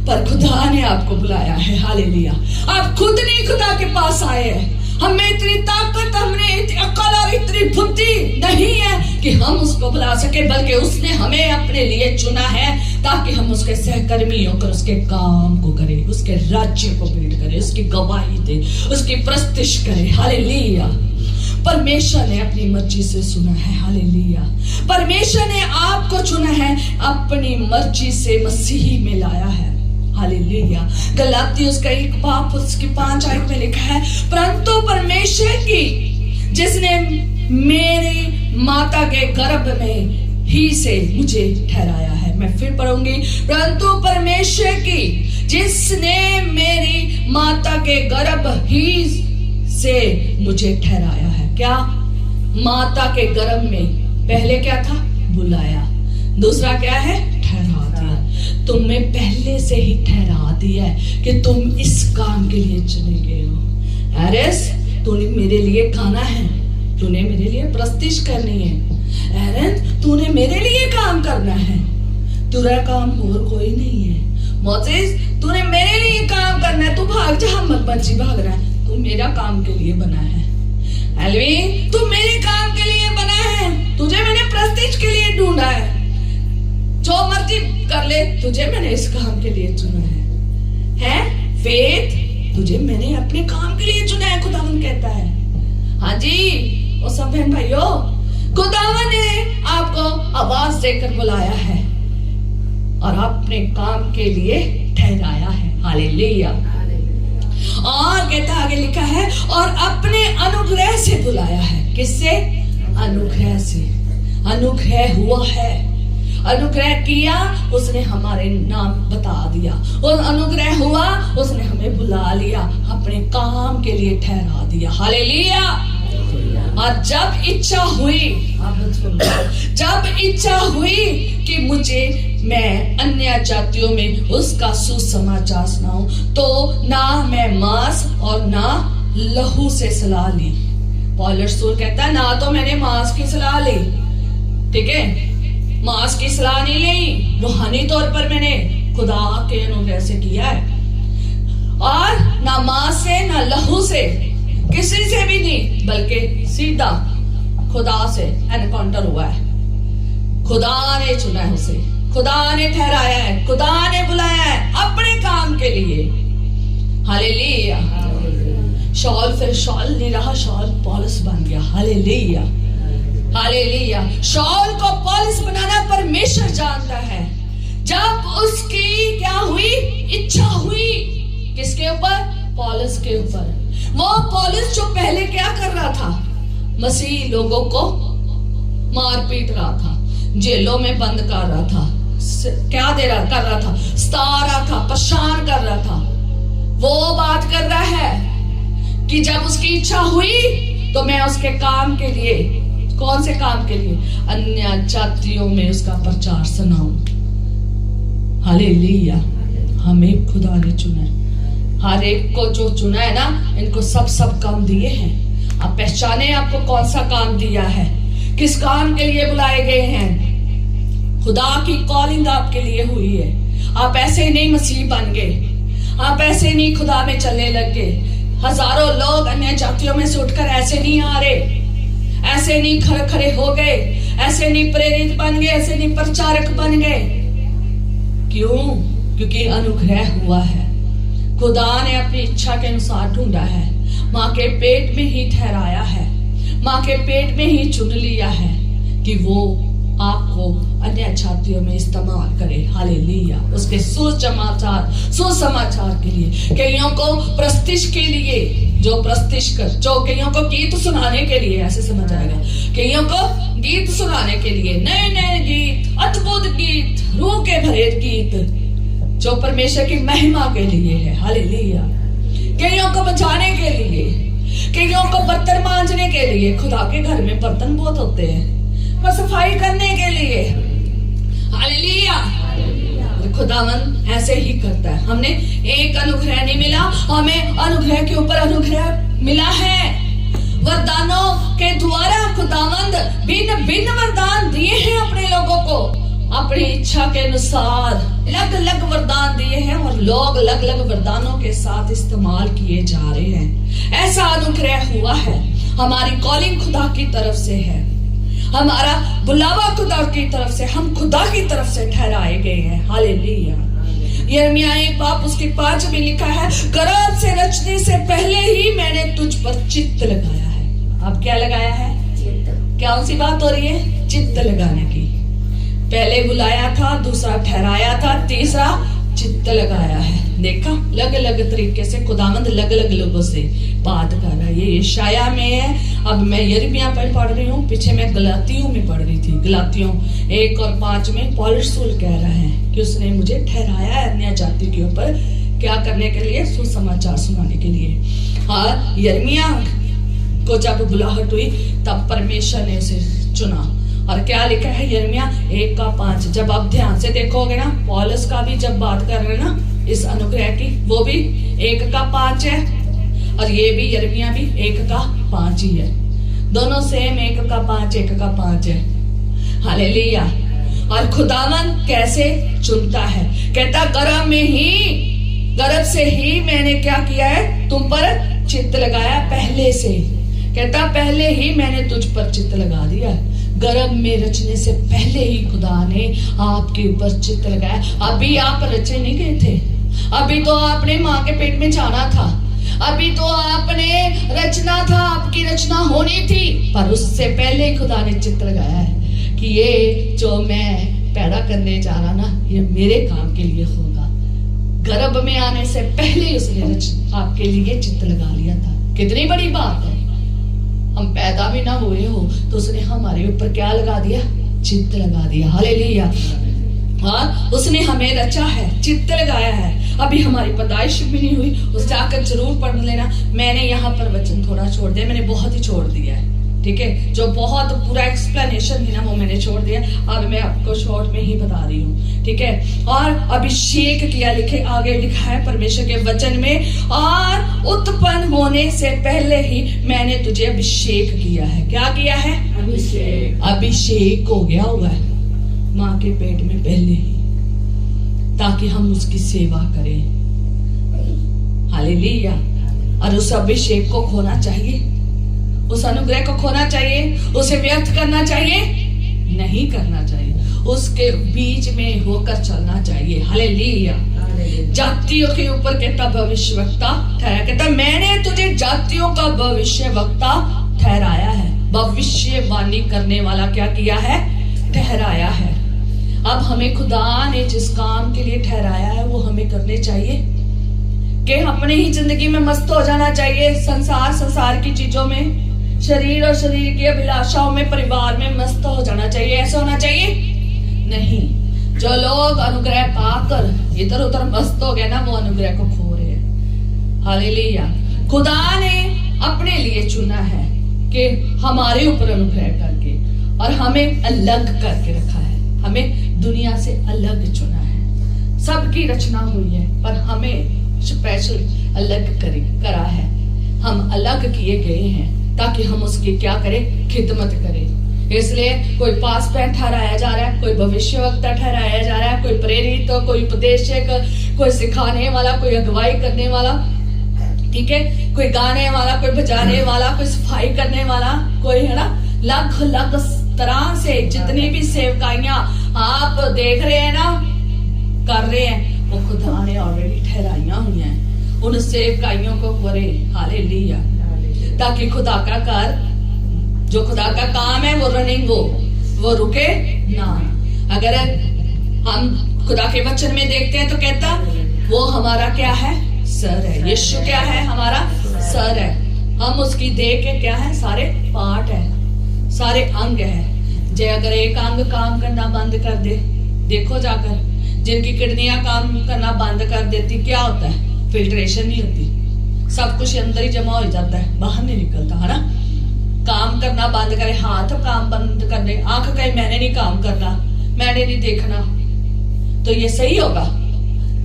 पर खुदा ने आपको बुलाया है। हालेलुया। आप खुद नहीं खुदा के पास आए हैं। हमें इतनी ताकत, हमने इतनी अकल और इतनी बुद्धि नहीं है कि हम उसको बुला सके, बल्कि उसने हमें अपने लिए चुना है ताकि हम उसके सहकर्मी होकर उसके काम को करें, उसके राज्य को बिल्ड करें, उसकी गवाही दे, उसकी प्रस्तिश करें। हालेलुया। परमेश्वर ने अपनी मर्जी से चुना है। हालेलुया। परमेश्वर ने आपको चुना है, अपनी मर्जी से मसीही में लाया है। हालेलुया। गलाती उसका 1 उसकी 5 आयत में लिखा है, परंतु परमेश्वर की जिसने मेरी माता के गर्भ में ही से मुझे ठहराया है। मैं फिर पढ़ूंगी, परंतु परमेश्वर की जिसने मेरी माता के गर्भ ही से मुझे ठहराया है। क्या? माता के गर्भ में पहले क्या था? बुलाया। दूसरा क्या है? ठहरा दिया। तुम्हें पहले से ही ठहरा दिया है कि तुम इस काम के लिए चुने गए हो। एरेस, तूने मेरे लिए खाना है, तूने मेरे लिए प्रस्तिश करनी है। एरन, तूने मेरे लिए काम करना है, तेरा काम और कोई नहीं है। मोसेस, तूने मेरे लिए काम करना है, तू भाग जहां मर्जी भाग रहा है, तू मेरा काम के लिए बना है। एल्विन, तू मेरे काम के लिए बना है, तुझे मैंने प्रस्तिश के लिए ढूंढा है। जो मर्जी कर ले, तुझे मैंने इस काम के लिए चुना है। फेथ, तुझे मैंने अपने काम के लिए चुना है, खुदावन कहता है। हाँ जी, और सब बहन भाइयों, खुदावन ने आपको आवाज देकर बुलाया है और अपने काम के लिए ठहराया है। हालेलुया। और कहता आगे लिखा है, और अपने अनुग्रह से बुलाया है। किससे? अनुग्रह से। अनुग्रह हुआ है, अनुग्रह किया, उसने हमारे नाम बता दिया, और अनुग्रह हुआ, उसने हमें बुला लिया, अपने काम के लिए ठहरा दिया। हालेलुया। और जब इच्छा हुई कि मैं अन्य जातियों में उसका सुसमाचार सुनाऊं, तो ना मैं मांस और ना लहू से सलाह ली। पौलुस कहता है, ना तो मैंने मांस की सलाह ली, ठीक है, मांस की सलाह नहीं ली, रूहानी तौर पर मैंने खुदा के अनुग्रह से किया है, और ना मांस से ना लहू से, किसी से भी नहीं, बल्कि सीधा खुदा से एनकाउंटर हुआ है। खुदा ने चुना है उसे, खुदा ने ठहराया है, खुदा ने बुलाया है अपने काम के लिए। हालेलुया। शॉल फिर शॉल नहीं रहा, शॉल पौलुस बन गया। हालेलुया। हालेलुया। शॉल को पौलुस बनाना परमेश्वर जानता है। जब उसकी क्या हुई? इच्छा हुई। किसके ऊपर? पौलुस के ऊपर। वो पौलुस जो पहले क्या कर रहा था? मसीह लोगों को मार पीट रहा था, जेलों में बंद कर रहा था, क्या कर रहा था? सता रहा था, परेशान कर रहा था। वो बात कर रहा है कि जब उसकी इच्छा हुई तो मैं उसके काम के लिए, कौन से काम के लिए? अन्य जातियों में उसका प्रचार सुनाऊं। हालेलुया। हमें खुदा ने चुना है, हर एक को जो चुना है ना, इनको सब काम दिए हैं। आप पहचाने आपको कौन सा काम दिया है, किस काम के लिए बुलाए गए हैं। खुदा की कॉलिंग आपके लिए हुई है। आप ऐसे ही नहीं मसीह बन गए, आप ऐसे ही नहीं खुदा में चलने लग गए। हजारों लोग अन्य जातियों में से उठकर ऐसे नहीं आ रहे, ऐसे नहीं खड़े हो गए, ऐसे नहीं प्रेरित बन गए, ऐसे नहीं प्रचारक बन गए। क्यों? क्योंकि अनुग्रह हुआ है। खुदा ने अपनी इच्छा के अनुसार ढूंढा है, माँ के पेट में ही ठहराया है, माँ के पेट में ही चुन लिया है कि वो आपको अन्य जातियों में इस्तेमाल करे। हालेलुया। उसके सुसमाचार के लिए, कईयों को प्रस्तिश के लिए, जो कईयों को गीत सुनाने के लिए, ऐसे समझ आएगा, कईयों को गीत सुनाने के लिए, नए नए गीत, अद्भुत गीत, रूह के भरे गीत, जो परमेश्वर की महिमा के लिए है। हालेलुया। कईयों को बचाने के लिए, कईयों को बर्तन मांजने के लिए, लिए, खुदा के घर में बर्तन बहुत होते हैं वो सफाई करने के लिए। हालेलुया। खुदावन ऐसे ही करता है। हमने एक अनुग्रह नहीं मिला, हमें अनुग्रह के ऊपर अनुग्रह मिला है। वरदानों के द्वारा खुदावंद भिन्न भिन्न वरदान दिए हैं अपने लोगों को, अपनी इच्छा के अनुसार अलग अलग वरदान दिए हैं और लोग अलग अलग वरदानों के साथ इस्तेमाल किए जा रहे हैं। ऐसा अनुग्रह हुआ है। हमारी कॉलिंग खुदा की तरफ से है, हमारा बुलावा खुदा की तरफ से, हम खुदा की तरफ से ठहराए गए हैं। हालेलुया। यिर्मयाह 1 उसके 5 में लिखा है, गर्भ से रचने से पहले ही मैंने तुझ पर चित्त लगाया है। अब क्या लगाया है? क्या उसी बात हो रही है? चित्त लगाने की। पहले बुलाया था, दूसरा ठहराया था, तीसरा चित्त लगाया है। देखा, अलग अलग तरीके से खुदावंद अलग अलग लोगों से बात कर रहा है। ये यशाया में है, अब मैं यिर्मयाह पर पढ़ रही हूँ, पीछे मैं गलातियों में पढ़ रही थी। गलातियों 1 और 5 में पौलुस रसूल कह रहा है कि उसने मुझे ठहराया है अन्य जाति के ऊपर क्या करने के लिए? सुसमाचार सुनाने के लिए। हाँ, यिर्मयाह को जब बुलाहट हुई तब परमेश्वर ने उसे चुना। और क्या लिखा है यिर्मयाह 1:5? जब आप ध्यान से देखोगे ना, पौलुस का भी जब बात कर रहे हैं ना इस अनुग्रह की, वो भी 1:5 है और ये भी यिर्मयाह भी 1:5 ही है। दोनों सेम 1:5 है। हालेलुया। और खुदावन कैसे चुनता है? कहता गर्भ से ही मैंने क्या किया है? तुम पर चित्त लगाया पहले से। कहता पहले ही मैंने तुझ पर चित्त लगा दिया। गर्भ में रचने से पहले ही खुदा ने आपके ऊपर चित्त लगाया। अभी आप रचे नहीं गए थे, अभी तो आपने माँ के पेट में जाना था, अभी तो आपने रचना था, आपकी रचना होनी थी, पर उससे पहले ही खुदा ने चित्त लगाया है कि ये जो मैं पैदा करने जा रहा ना, ये मेरे काम के लिए होगा। गर्भ में आने से पहले ही उसने आपके लिए चित्त लगा लिया था। कितनी बड़ी बात है। हम पैदा भी ना हुए हो तो उसने हमारे ऊपर क्या लगा दिया? चित्त लगा दिया। हालेलुया। हाँ, उसने हमें रचा है, चित्त लगाया है। अभी हमारी पैदाइश भी नहीं हुई, उस जाकर जरूर पढ़ लेना। मैंने यहाँ पर वचन थोड़ा छोड़ दिया, मैंने बहुत ही छोड़ दिया है, ठीक है। जो बहुत पूरा एक्सप्लेनेशन थी ना वो मैंने छोड़ दिया, अब मैं आपको शॉर्ट में ही बता रही हूँ, ठीक है। और अभिषेक किया, लिखे आगे लिखा है परमेश्वर के वचन में, और उत्पन्न होने से पहले ही मैंने तुझे अभिषेक किया है। क्या किया है? अभिषेक हो गया हुआ है माँ के पेट में पहले ही, ताकि हम उसकी सेवा करें। हालेलुया। और उस अभिषेक को खोना चाहिए, उस अनुग्रह को खोना चाहिए, उसे व्यर्थ करना चाहिए नहीं करना चाहिए, उसके बीच में होकर चलना चाहिए। हालेलुया। जातियों के ऊपर कहता भविष्यवक्ता ठहराया, कहता मैंने तुझे जातियों का भविष्यवक्ता ठहराया है। भविष्यवाणी करने वाला क्या किया है? ठहराया है। अब हमें खुदा ने जिस काम के लिए ठहराया है वो हमें करने चाहिए, कि अपनी ही जिंदगी में मस्त हो जाना चाहिए, संसार की चीजों में, शरीर और शरीर की अभिलाषाओं में, परिवार में मस्त हो जाना चाहिए। ऐसा होना चाहिए नहीं। जो लोग अनुग्रह पाकर इधर उधर मस्त हो गए ना, वो अनुग्रह को खो रहे हैं। हालेलुया। खुदा ने अपने लिए चुना है कि हमारे ऊपर अनुग्रह करके, और हमें अलग करके रखा है, हमें दुनिया से अलग चुना है। सबकी रचना हुई है पर हमें स्पेशल अलग करा है। हम अलग किए गए हैं ताकि हम उसकी क्या करें? खिदमत करें। इसलिए कोई पासपोर्ट ठहराया जा रहा है, कोई भविष्यवक्ता ठहराया जा रहा है, कोई प्रेरित, कोई उपदेशक, कोई सिखाने वाला, कोई अगुवाई करने वाला, ठीक है, कोई गाने वाला, कोई बजाने वाला, कोई सफाई करने वाला, कोई है ना, लग लग तरह से जितनी भी सेवकाइयां आप देख रहे हैं ना, कर रहे हैं, वो खुदा ने ऑलरेडी ठहराइयां हुई हैं। उन सेवकाइयों को करे। हालेलुया। ताकि खुदा का जो खुदा का काम है वो रनिंग हो, वो रुके ना। अगर हम खुदा के वचन में देखते हैं तो कहता वो हमारा क्या है? सर है। यीशु क्या है? हमारा सर है। हम उसकी देह के क्या है? सारे पार्ट है, सारे अंग है। जे अगर एक अंग काम करना बंद कर दे, देखो जाकर जिनकी किडनियां काम करना बंद कर देती, क्या होता है? फिल्ट्रेशन नहीं होती, सब कुछ अंदर ही जमा हो जाता है, बाहर नहीं निकलता, है ना। काम करना बंद करे, हाथ काम बंद कर दे, आंख कहे मैंने नहीं काम करना, मैंने नहीं देखना, तो ये सही होगा?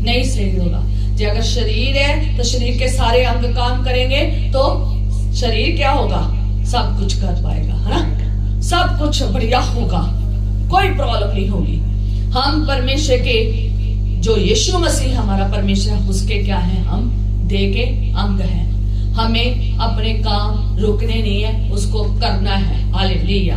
नहीं सही होगा। जो अगर शरीर है तो शरीर के सारे अंग काम करेंगे तो शरीर क्या होगा? सब कुछ कर पाएगा, है ना? सब कुछ बढ़िया होगा, कोई प्रॉब्लम नहीं होगी। हम परमेश्वर के, जो यीशु मसीह हमारा परमेश्वर, उसके क्या है? हम देह के अंग हैं। हमें अपने काम रुकने नहीं है, उसको करना है। हालेलुया,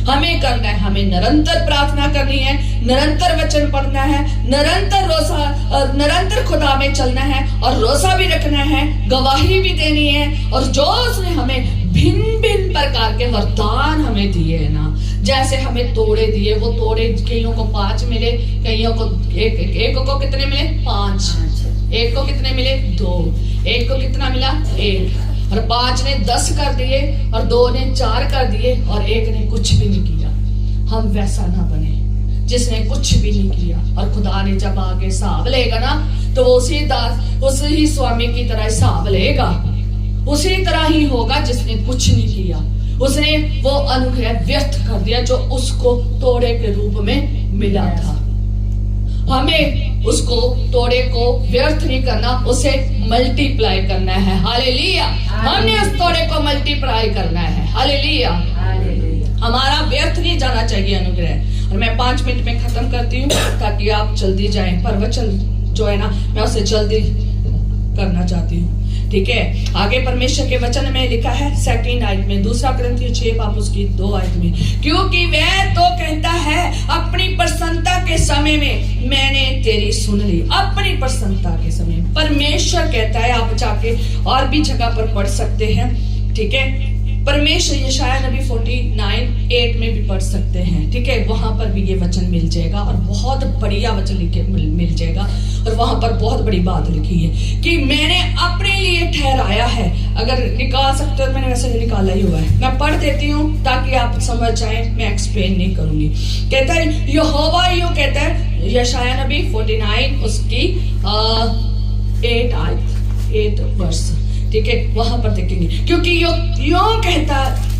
हमें करना है। हमें निरंतर प्रार्थना करनी है, निरंतर वचन पढ़ना है, निरंतर रोजा, निरंतर खुदा में चलना है और रोजा भी रखना है, गवाही भी देनी है। और जो उसने हमें भिन्न भिन्न प्रकार के वरदान हमें दिए है ना, जैसे हमें तोड़े दिए, वो तोड़े कईयों को 5 मिले, कईयों को एक को कितने मिले? 5। एक को कितने मिले? 2। एक को कितना मिला? 1। और 5 ने 10 कर दिए और 2 ने 4 कर दिए और 1 ने कुछ भी नहीं किया। हम वैसा ना बने जिसने कुछ भी नहीं किया। और खुदा ने जब आगे हिसाब लेगा ना, तो वो उसी स्वामी की तरह हिसाब लेगा। उसी तरह ही होगा जिसने कुछ नहीं किया, उसने वो अनुग्रह व्यर्थ कर दिया जो उसको तोड़े के रूप में मिला था। हमें उसको तोड़े को व्यर्थ नहीं करना, उसे मल्टीप्लाई करना है। हालेलुया, हमने उस तोड़े को मल्टीप्लाई करना है। हालेलुया, हमारा व्यर्थ नहीं जाना चाहिए अनुग्रह। और मैं 5 मिनट में खत्म करती हूँ ताकि आप जल्दी जाएं। पर वचन जो है ना, मैं उसे जल्दी करना चाहती हूँ, ठीक है? आगे परमेश्वर के वचन में लिखा है 2 आयत में, 2 कुरिन्थियों 6 पाप उसकी 2 आयत में, क्योंकि वह तो कहता है अपनी प्रसन्नता के समय में मैंने तेरी सुन ली। अपनी प्रसन्नता के समय परमेश्वर कहता है, आप जाके और भी जगह पर पढ़ सकते हैं, ठीक है? परमेश्वर यशायाह नबी 49:8 में भी पढ़ सकते हैं, ठीक है? वहां पर भी ये वचन मिल जाएगा और बहुत बढ़िया वचन लिखे मिल जाएगा। और वहां पर बहुत बड़ी बात लिखी है कि मैंने अपने लिए ठहराया है। अगर निकाल सकते हो, मैंने वैसे निकाला ही हुआ है, मैं पढ़ देती हूँ ताकि आप समझ जाए, मैं एक्सप्लेन नहीं करूंगी। कहता है यहोवा यूं कहता है, यशायाह नबी 49 उसकी 8 वर्ष, ठीक है? वहां पर देखेंगे, क्योंकि यो कहता,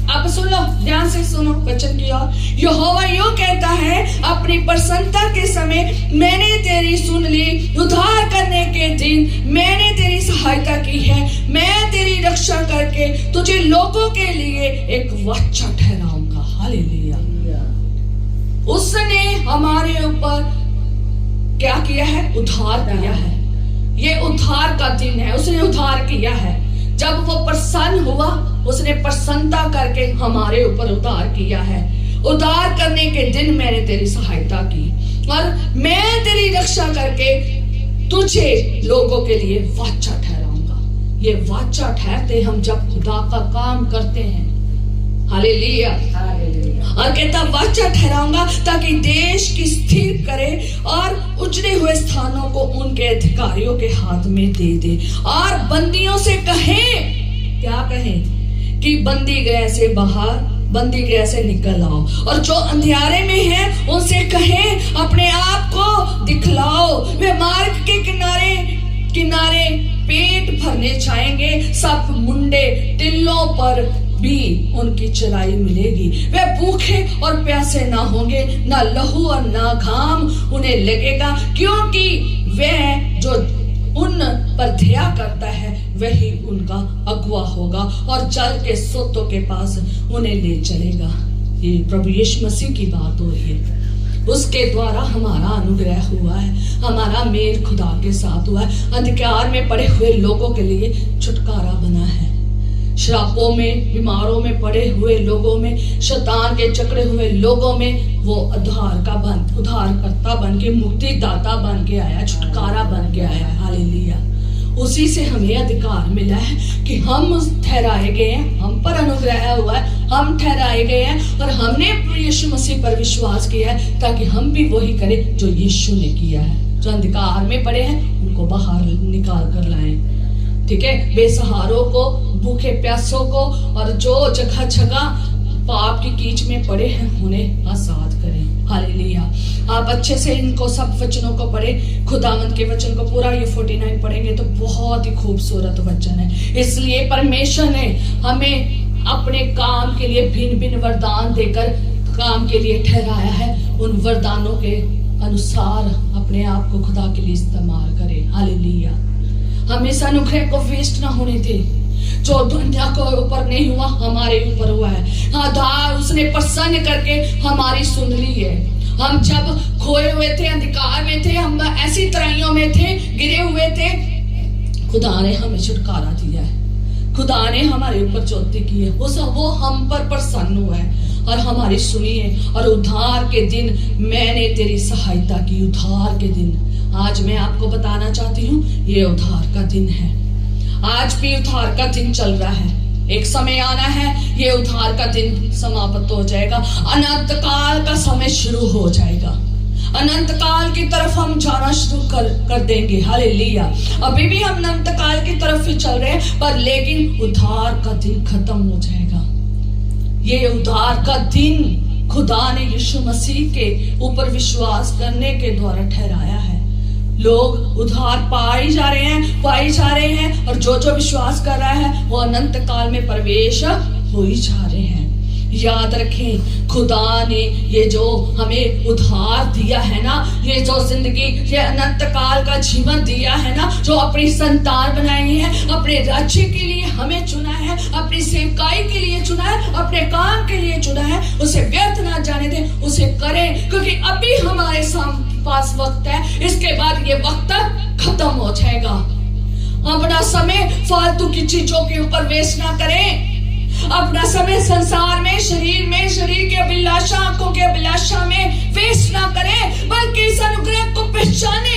आप सुन लो, ध्यान से सुनो वचन की ओर। यहोवा यूं कहता है अपनी प्रसन्नता के समय मैंने तेरी सुन ली, उद्धार करने के दिन मैंने तेरी सहायता की है। मैं तेरी रक्षा करके तुझे लोगों के लिए एक वाचा ठहराऊंगा। हालेलुया, उसने हमारे ऊपर क्या किया है? उद्धार किया है। ये उद्धार का दिन है, उसने उद्धार किया है। जब वो प्रसन्न हुआ, उसने प्रसन्नता करके हमारे ऊपर उद्धार किया है। उद्धार करने के दिन मैंने तेरी सहायता की और मैं तेरी रक्षा करके तुझे लोगों के लिए वाचा ठहराऊंगा। ये वाचा ठहरते हम जब खुदा का काम करते हैं। हालेलुया, और कहता वाचा ठहराऊंगा ताकि देश की स्थिर करे और उजड़े हुए स्थानों को उनके अधिकारियों के हाथ में दे दे। और बंदियों से कहें, क्या कहें? कि बंदी गृह से बाहर, बंदी गृह से निकल आओ। और जो अंधियारे में है उनसे कहें अपने आप को दिखलाओ। वे मार्ग के किनारे किनारे पेट भरने चाहेंगे, सब मुंडे टिल्लों पर भी उनकी चराई मिलेगी। वे भूखे और प्यासे ना होंगे, ना लहू और ना घाम उन्हें लगेगा, क्योंकि वह जो उन पर दया करता है वही उनका अगुआ होगा और जल के सोतों के पास उन्हें ले चलेगा। ये प्रभु यीशु मसीह की बात हो रही है। उसके द्वारा हमारा अनुग्रह हुआ है, हमारा मेल खुदा के साथ हुआ है। अंधकार में पड़े हुए लोगों के लिए छुटकारा बना है। श्रापों में, बीमारों में पड़े हुए लोगों में, शैतान के जकड़े हुए लोगों में वो उद्धारकर्ता बन के, मुक्तिदाता बन के आया, छुटकारा बन के आया। हालेलुया, उसी से हमें अधिकार मिला है कि हम ठहराए गए हैं, हम पर अनुग्रह हुआ है, हम ठहराए गए हैं और हमने यीशु मसीह पर विश्वास किया है ताकि हम भी वही करें जो यीशु ने किया है। जो अंधकार में पड़े हैं उनको बाहर निकाल कर लाएं, ठीक है? बेसहारों को, भूखे प्यासों को और जो जगह जगह पाप की कीच में पड़े हैं उन्हें आजाद करें। हालेलुया, आप अच्छे से इनको सब वचनों को पढ़े, खुदावंद के वचन को पूरा ये 49 पढ़ेंगे तो बहुत ही खूबसूरत वचन है। इसलिए परमेश्वर ने हमें अपने काम के लिए भिन्न भिन्न वरदान देकर काम के लिए ठहराया है, उन वरदानों के अनुसार अपने आप को खुदा के लिए इस्तेमाल करे। हालेलुया। हम इस अनुग्रह को वेस्ट ना होने दे। जो दुनिया को ऊपर नहीं हुआ हमारे ऊपर हुआ है। हाँ, उसने प्रसन्न करके हमारी सुन ली है। हम जब खोए हुए थे, अंधकार में थे, हम ऐसी तराइयों में थे, गिरे हुए थे, खुदा ने हमें छुटकारा दिया है। खुदा ने हमारे ऊपर ज्योति की है। वो हम पर प्रसन्न हुआ है और हमारी सुनी है। और उद्धार के दिन मैंने तेरी सहायता की। उद्धार के दिन आज मैं आपको बताना चाहती हूँ, ये उद्धार का दिन है। आज भी उद्धार का दिन चल रहा है। एक समय आना है, ये उद्धार का दिन समाप्त हो जाएगा, अनंत काल का समय शुरू हो जाएगा। अनंत काल की तरफ हम जाना शुरू कर देंगे। हालेलुया। अभी भी हम अनंत काल की तरफ ही चल रहे हैं, पर लेकिन उद्धार का दिन खत्म हो जाएगा। ये उद्धार का दिन खुदा ने यीशु मसीह के ऊपर विश्वास करने के द्वारा ठहराया है। लोग उद्धार पाए जा रहे हैं और जो जो विश्वास कर रहा है वो अनंत काल में प्रवेश हो ही जा रहे हैं। याद रखें, खुदा ने ये जो हमें उद्धार दिया है ना, ये जो जिंदगी, ये अनंत काल का जीवन दिया है ना, जो अपनी संतान बनाई है, अपने राज्य के लिए हमें चुना है, अपनी सेवकाई के लिए चुना है, अपने काम के लिए चुना है, उसे व्यर्थ ना जाने दें, उसे करें, क्योंकि अभी हमारे पास वक्त है। इसके बाद ये वक्त खत्म हो जाएगा। अपना समय फालतू की चीजों के ऊपर वेस्ट ना करें। अपना समय संसार में, शरीर के अभिलाषा, आंखों के अभिलाषा में वेस्ट ना करें, बल्कि इस अनुग्रह को पहचाने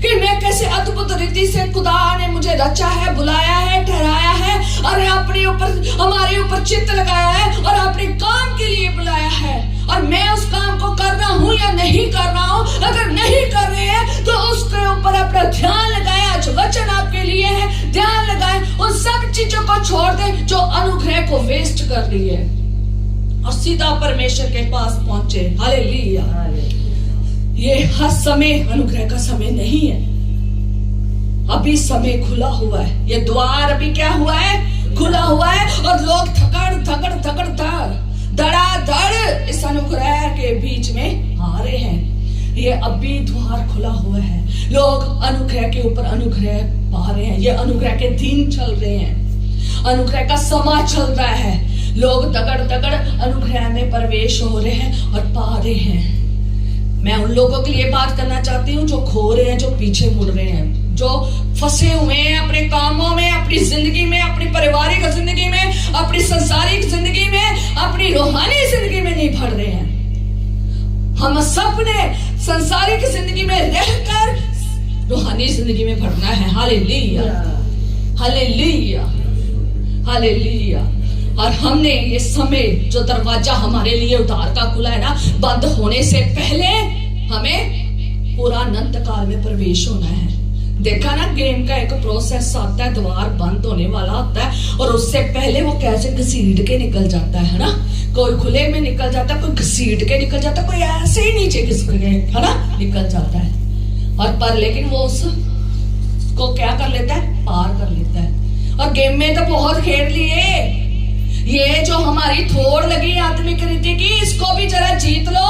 कि मैं कैसे अद्भुत रीति से खुदा ने मुझे रचा है, बुलाया है, ठहराया है और हमारे ऊपर चित्त लगाया है और अपने काम के लिए बुलाया है। और मैं उस काम को कर रहा हूं या नहीं कर रहा हूं। अगर नहीं कर रहे हैं तो उसके ऊपर अपना ध्यान लगाएं। आज वचन आपके लिए है, ध्यान लगाएं। उन सब चीजों को छोड़ दें जो अनुग्रह को वेस्ट कर रही है और सीधा परमेश्वर के पास पहुंचे। हालेलुया। ये हर समय अनुग्रह का समय नहीं है। अभी समय खुला हुआ है। ये द्वार अभी क्या हुआ है? खुला हुआ है और लोग धड़ाधड़ इस अनुग्रह के बीच में आ रहे हैं। ये अभी द्वार खुला हुआ है। लोग अनुग्रह के ऊपर अनुग्रह पा रहे हैं। ये अनुग्रह के दिन चल रहे हैं, अनुग्रह का समय चल रहा है। लोग दगड़ अनुग्रह में प्रवेश हो रहे हैं और पा रहे हैं। मैं उन लोगों के लिए बात करना चाहती हूँ जो खो रहे हैं, जो पीछे मुड़ रहे हैं, जो फंसे हुए हैं अपने कामों में, अपनी जिंदगी में, अपनी पारिवारिक जिंदगी में, अपनी संसारिक जिंदगी में, अपनी रूहानी जिंदगी में नहीं बढ़ रहे हैं। हम सब ने संसारिक जिंदगी में रहकर रूहानी जिंदगी में बढ़ना है। Hallelujah, hallelujah, hallelujah. और हमने ये समय जो दरवाजा हमारे लिए उद्धार का खुला है ना, बंद होने से पहले हमें पूरा अनंत काल में प्रवेश होना है। देखा ना, गेम का एक प्रोसेस आता है, द्वार बंद होने वाला होता है और उससे पहले वो कैसे घसीट के निकल जाता है ना। कोई खुले में निकल जाता है, कोई घसीट के निकल जाता है, कोई ऐसे ही नीचे घिसक के है ना निकल जाता है। और पर लेकिन वो उसको क्या कर लेता है? पार कर लेता है। और गेम में तो बहुत खेल लिए। ये जो हमारी थोड़ लगी आत्मिक रीति की, इसको भी जरा जीत लो।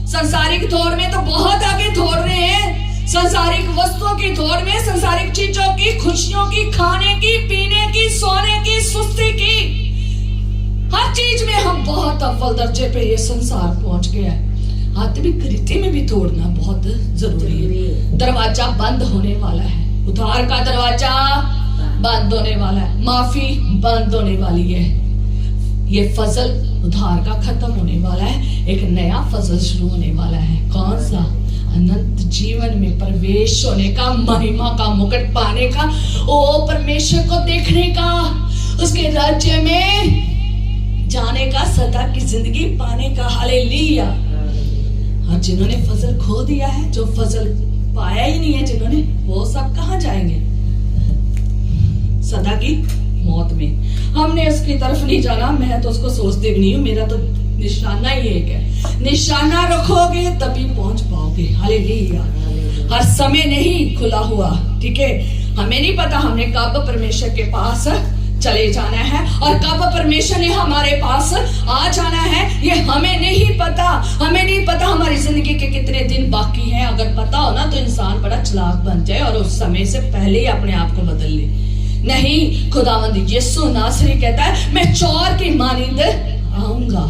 संसारिक थोड़ में तो बहुत आगे दौड़ रहे हैं। संसारिक वस्तुओं की थोड़ में, संसारिक चीजों की, खुशियों की, खाने की, पीने की, सोने की, सुस्ती की, हर चीज में हम बहुत अव्वल दर्जे पे ये संसार पहुंच गया है। आत्मिक रीति में भी तोड़ना बहुत जरूरी है। दरवाजा बंद होने वाला है। उद्धार का दरवाजा बंद होने वाला है। माफी बंद होने वाली है। ये फजल उद्धार का खत्म होने वाला है। एक नया फजल शुरू होने वाला है। कौन सा? अनंत जीवन में प्रवेश होने का, महिमा का मुकुट पाने का, ओ परमेश्वर को देखने का, उसके राज्य में जाने का, सदा की जिंदगी पाने का। हालेलुया। और जिन्होंने फजल खो दिया है, जो फजल पाया ही नहीं है जिन्होंने, वो सब कहाँ जाएंगे? सदा की मौत में। हमने उसकी तरफ नहीं जाना। मैं तो उसको सोचती भी नहीं हूँ। मेरा तो निशाना ही एक है, निशाना रखोगे तभी पहुंच पाओगे। हालेलुया। हर समय नहीं खुला हुआ, ठीक है। हमें नहीं पता हमने कब परमेश्वर के पास चले जाना है और कब परमेश्वर ने हमारे पास आ जाना है ये हमें नहीं पता। हमें नहीं पता हमारी जिंदगी के कितने दिन बाकी हैं। अगर पता हो ना तो इंसान बड़ा चालाक बन जाए और उस समय से पहले ही अपने आप को बदल ले। नहीं, खुदावंद यीशु नासरी कहता है मैं चोर की मानिंद आऊंगा।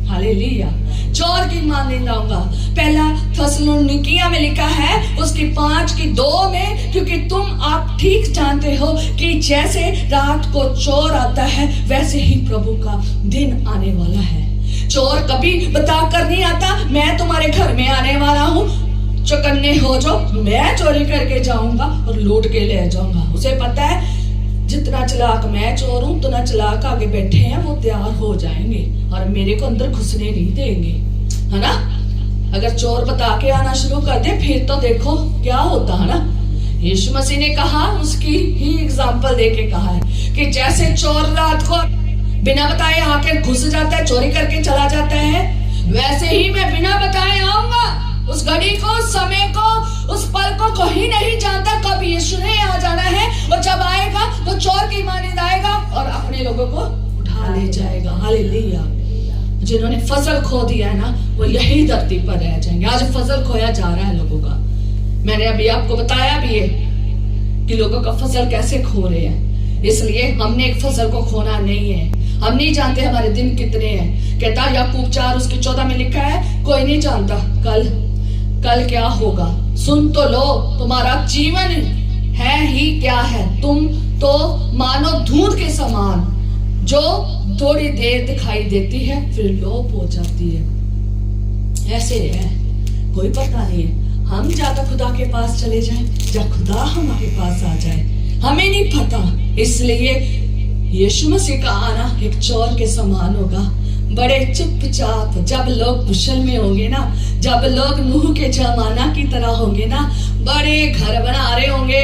हालेलुया, चोर की मानिंद आऊंगा। पहला थेसलोनिकिया में लिखा है उसकी 5:2 में, क्योंकि तुम आप ठीक जानते हो कि जैसे रात को चोर आता है वैसे ही प्रभु का दिन आने वाला है। चोर कभी बताकर नहीं आता मैं तुम्हारे घर में आने वाला हूँ, चौकन्ने हो जो, मैं चोरी करके जाऊंगा और लूट के ले जाऊंगा। उसे पता है जितना चालाक मैं चोर हूं उतना चालाक आगे बैठे हैं वो तैयार हो जाएंगे और मेरे को अंदर घुसने नहीं देंगे, है ना। अगर चोर बता के आना शुरू कर दे फिर तो देखो क्या होता है ना। यीशु मसीह ने कहा, उसकी ही एग्जाम्पल दे के कहा है कि जैसे चोर रात को बिना बताए आके घुस जाता है, चोरी करके चला जाता है, वैसे ही मैं बिना बताए आऊंगा। उस घड़ी को, उस समय को, उस पल को कोई नहीं जानता कब यीशु ने आ जाना है। और जब आएगा तो चोर की मानिंद आएगा और अपने लोगों को उठा ले जाएगा। हालेलुया। जिन्होंने फसल खो दिया है ना वो यही धरती पर रह जाएंगे। आज फसल खोया जा रहा है लोगों का। मैंने अभी आपको बताया भी है कि लोगों का फसल कैसे खो रहे हैं। इसलिए हमने एक फसल को खोना नहीं है। हम नहीं जानते हमारे दिन कितने हैं। कहता याकूब 4:14 में लिखा है कोई नहीं जानता कल क्या होगा। सुन तो लो, तुम्हारा जीवन है ही क्या है। तुम तो मानो धूल के समान जो थोड़ी देर दिखाई देती है फिर लोप हो जाती है। ऐसे है, कोई पता नहीं है। हम ज्यादा खुदा के पास चले जाएं या खुदा हमारे पास आ जाए, हमें नहीं पता। इसलिए यीशु मसीह का आना एक चोर के समान होगा। बड़े चुपचाप जब लोग कुशल में होंगे ना, जब लोग नूह के जमाना की तरह होंगे ना, बड़े घर बना रहे होंगे,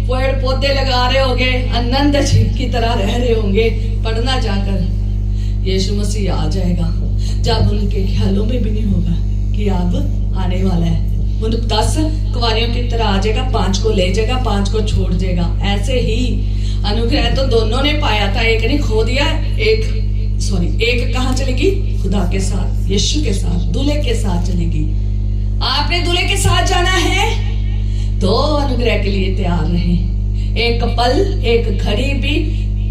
पेड़ पौधे लगा रहे होंगे, आनंद की तरह रह रहे होंगे, पढ़ना जाकर यीशु मसीह आ जाएगा जब उनके ख्यालों में भी नहीं होगा कि अब आने वाला है। उन 10 कुंवारियों की तरह आ जाएगा, 5 को ले जाएगा, 5 को छोड़ देगा। ऐसे ही अनुग्रह तो दोनों ने पाया था, एक ने खो दिया, एक कहाँ चलेगी? खुदा के साथ, यीशु के साथ, दूल्हे के साथ चलेगी। आपने दूल्हे के साथ जाना है तो अनुग्रह के लिए तैयार रहें। एक पल, एक घड़ी भी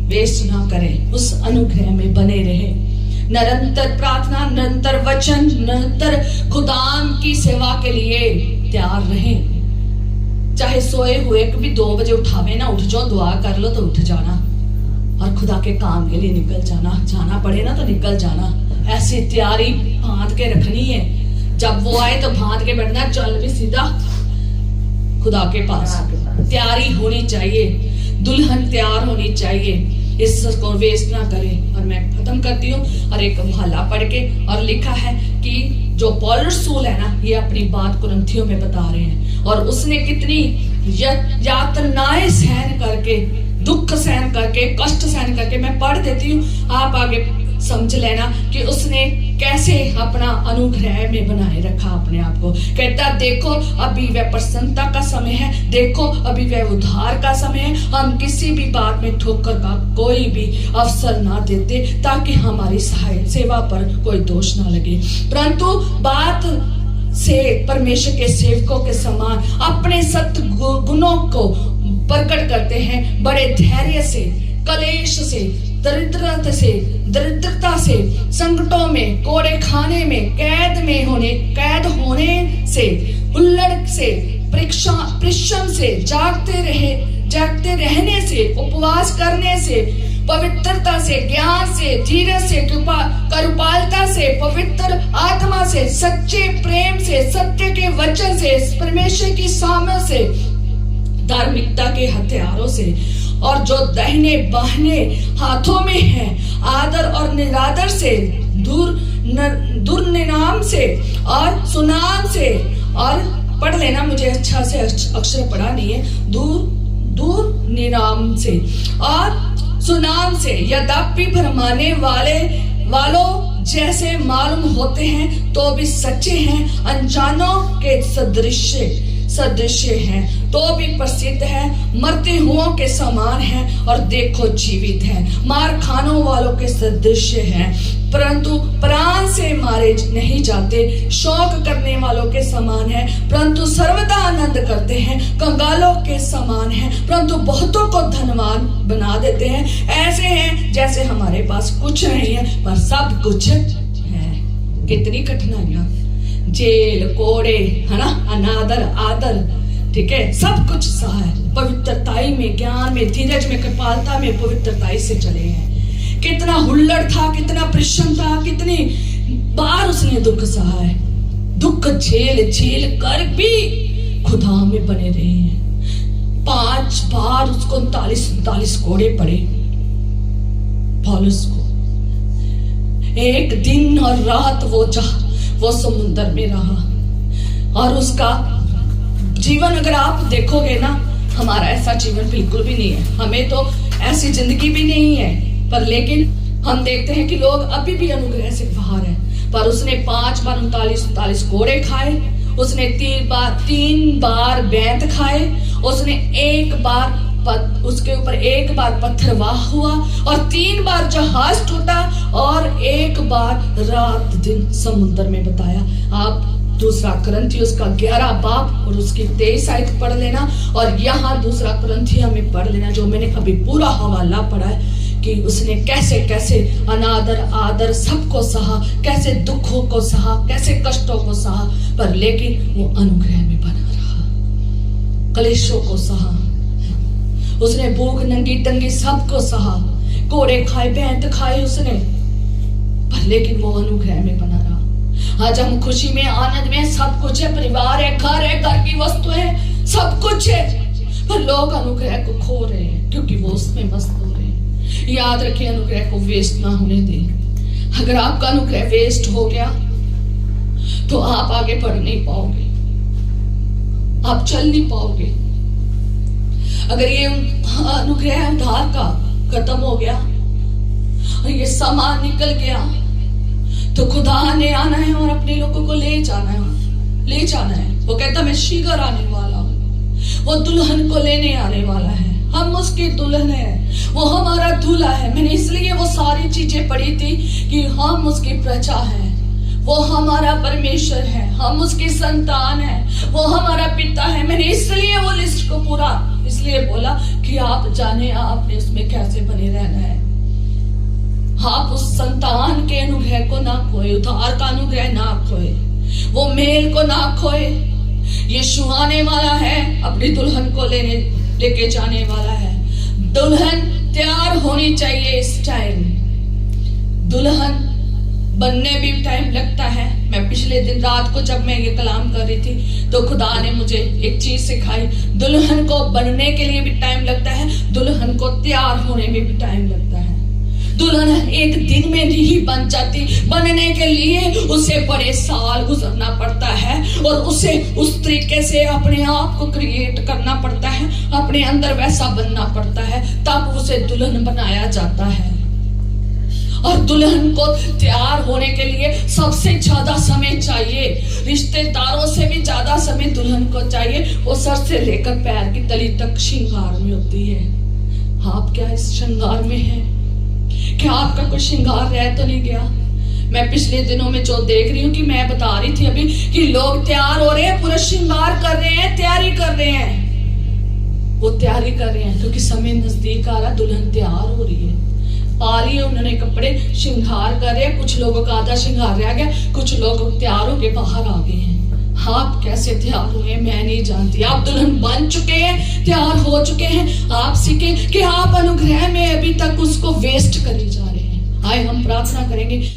वेस्ट ना करें, उस अनुग्रह में बने रहें। निरंतर प्रार्थना, निरंतर वचन, निरंतर खुदाम की सेवा के लिए तैयार रहें। चाहे सोए हुए कभी 2 बजे उठावे ना, उठ जाओ, दुआ कर लो तो उठ जाना और खुदा के काम के लिए निकल जाना। जाना पड़े ना तो निकल जाना। ऐसी तैयारी बांध के रखनी है, जब वो आए तो बांध के बैठना, चल भी सीधा खुदा के पास। तैयारी होनी चाहिए, दुल्हन तैयार होनी चाहिए। इसको वेस्ट ना करें। और मैं खत्म करती हूँ और एक मोहल्ला पढ़ के, और लिखा है कि जो पौलुस रसूल है ना, ये अपनी बात कुरिन्थियों में बता रहे हैं और उसने कितनी यातनाएं सहन करके, दुख सहन करके, कष्ट सहन करके, मैं पढ़ देती हूँ, आप आगे समझ लेना कि उसने कैसे अपना अनुग्रह में बनाए रखा अपने आप को। कहता देखो अभी वह प्रसन्नता का समय है, देखो अभी वह उद्धार का समय है। हम किसी भी बात में ठोकर का कोई भी अवसर ना देते ताकि हमारी सेवा पर कोई दोष ना लगे, परंतु बात से परमेश्वर के सेवकों के समान अपने सत्य गुणों को प्रकट करते हैं। बड़े धैर्य से, कलेश से, दरिद्रता से, संकटों में, कोड़े खाने में, कैद होने से, हुल्लड़ से, परिश्रम से, जागते रहने से, उपवास करने से, पवित्रता से, ज्ञान से, धीरज से, कृपालुता से, पवित्र आत्मा से, सच्चे प्रेम से, सत्य के वचन से, परमेश्वर की सामर्थ से, धार्मिकता के हथियारों से, और जो दाहिने बाहिने हाथों में है, आदर और निरादर से, दुर्निनाम से और सुनाम से, और पढ़ लेना, मुझे अच्छा से अक्षर पढ़ा नहीं है, दुर्निनाम से और सुनाम से, यद्यपि भरमाने वालों जैसे मालूम होते हैं तो भी सच्चे हैं, अनजानों के सदृश सदृश्य है, तो भी प्रसिद्ध है, मरते हुओं के समान है और देखो जीवित है, मार खानों वालों के सदृश्य है, परंतु प्राण से मारे नहीं जाते, शौक करने वालों के समान है, परंतु सर्वदा आनंद करते हैं, कंगालों के समान है, परंतु बहुतों को धनवान बना देते हैं, ऐसे हैं जैसे हमारे पास कुछ नहीं है पर सब कुछ है। कितनी कठिनाइयां, जेल, कोड़े, है ना, अनादर, आदर, ठीक है, सब कुछ सहा है, पवित्रताई में, ज्ञान में, धीरज में, कृपालता में, पवित्रताई से चले हैं। कितना हुल्लड़ था, कितना परिश्रम था, कितनी बार उसने दुख सहा है, दुख झेल झेल कर भी खुदा में बने रहे हैं। 5 बार उसको 39 कोड़े पड़े पौलुस को, एक दिन और रात वो समुद्र में रहा। और उसका जीवन अगर आप देखोगे ना, हमारा ऐसा जीवन बिल्कुल भी नहीं है, हमें तो ऐसी जिंदगी भी नहीं है, पर लेकिन हम देखते हैं कि लोग अभी भी अनुग्रह से बाहर हैं। पर उसने 5 बार 39 कोड़े खाए, उसने 3 बार बैंत खाए, उसने एक बार उसके ऊपर एक बार पत्थरवाह हुआ और 3 बार जहाज टूटा और एक बार रात दिन समुद्र में बताया। आप 2 कुरिन्थियों का 11 बाब और उसकी 23 आयत पढ़ लेना, और यहाँ 2 कुरिन्थियों में पढ़ लेना, जो मैंने अभी पूरा हवाला पढ़ा है कि उसने कैसे कैसे अनादर आदर सबको सहा, कैसे दुखों को सहा, कैसे कष्टों को सहा, पर लेकिन वो अनुग्रह में बना रहा, कलेशों को सहा, उसने भूख नंगी टंगी सबको सहा, कोड़े खाए, बैंत खाए उसने, पर लेकिन वो अनुग्रह में बना रहा। आज हम खुशी में, आनंद में, सब कुछ है, परिवार है, घर की वस्तु है, सब कुछ है, पर लोग अनुग्रह को खो रहे हैं क्योंकि वो उसमें मस्त हो रहे हैं। याद रखिए, अनुग्रह को वेस्ट ना होने दें। अगर आपका अनुग्रह वेस्ट हो गया तो आप आगे बढ़ नहीं पाओगे, आप चल नहीं पाओगे। अगर ये अनुग्रह उधार का खत्म हो गया और ये सामान निकल गया तो खुदा ने आना है और अपने लोगों को ले जाना है। वो कहता मैं शीघ्र आने वाला हूँ, वो दुल्हन को लेने आने वाला है, हम उसकी दुल्हन है, वो हमारा दूल्हा है। मैंने इसलिए वो सारी चीजें पढ़ी थी कि हम उसकी प्रजा है, वो हमारा परमेश्वर है, हम उसकी संतान है, वो हमारा पिता है। मैंने इसलिए वो लिस्ट को पूरा इसलिए बोला कि आप जाने आपने उसमें कैसे बने रहना है। आप उस संतान के अनुग्रह को ना खोए, उद्धार का अनुग्रह ना खोए, वो मेल को ना खोए। यीशु आने वाला है, अपनी दुल्हन को लेके जाने वाला है। दुल्हन तैयार होनी चाहिए। इस टाइम दुल्हन बनने भी टाइम लगता है। मैं पिछले दिन रात को जब मैं ये कलाम कर रही थी तो खुदा ने मुझे एक चीज सिखाई, दुल्हन को बनने के लिए भी टाइम लगता है, दुल्हन को तैयार होने में भी टाइम लगता है। दुल्हन एक दिन में नहीं बन जाती, बनने के लिए उसे बड़े साल गुजरना पड़ता है और उसे उस तरीके से अपने आप को क्रिएट करना पड़ता है, अपने अंदर वैसा बनना पड़ता है, तब उसे दुल्हन बनाया जाता है। और दुल्हन को तैयार होने के लिए सबसे ज्यादा समय चाहिए, रिश्तेदारों से भी ज्यादा समय दुल्हन को चाहिए। वो सर से लेकर पैर की तली तक श्रृंगार में होती है। आप क्या इस श्रृंगार में हैं? क्या आपका कोई श्रृंगार रह तो नहीं गया? मैं पिछले दिनों में जो देख रही हूँ कि मैं बता रही थी अभी कि लोग तैयार हो रहे हैं, पूरा श्रृंगार कर रहे हैं, तैयारी कर रहे हैं, वो तैयारी कर रहे हैं क्योंकि समय नजदीक आ रहा, दुल्हन तैयार हो रही है, पा रही है, उन्होंने कपड़े श्रृंगार कर रहे हैं। कुछ लोगों का आधा श्रृंगार रह गया, कुछ लोग तैयार होके बाहर आ गए हैं। आप कैसे तैयार हुए मैं नहीं जानती। आप दुल्हन बन चुके हैं, तैयार हो चुके हैं। आप सीखे कि आप अनुग्रह में अभी तक उसको वेस्ट करी जा रहे हैं। आए हम प्रार्थना करेंगे।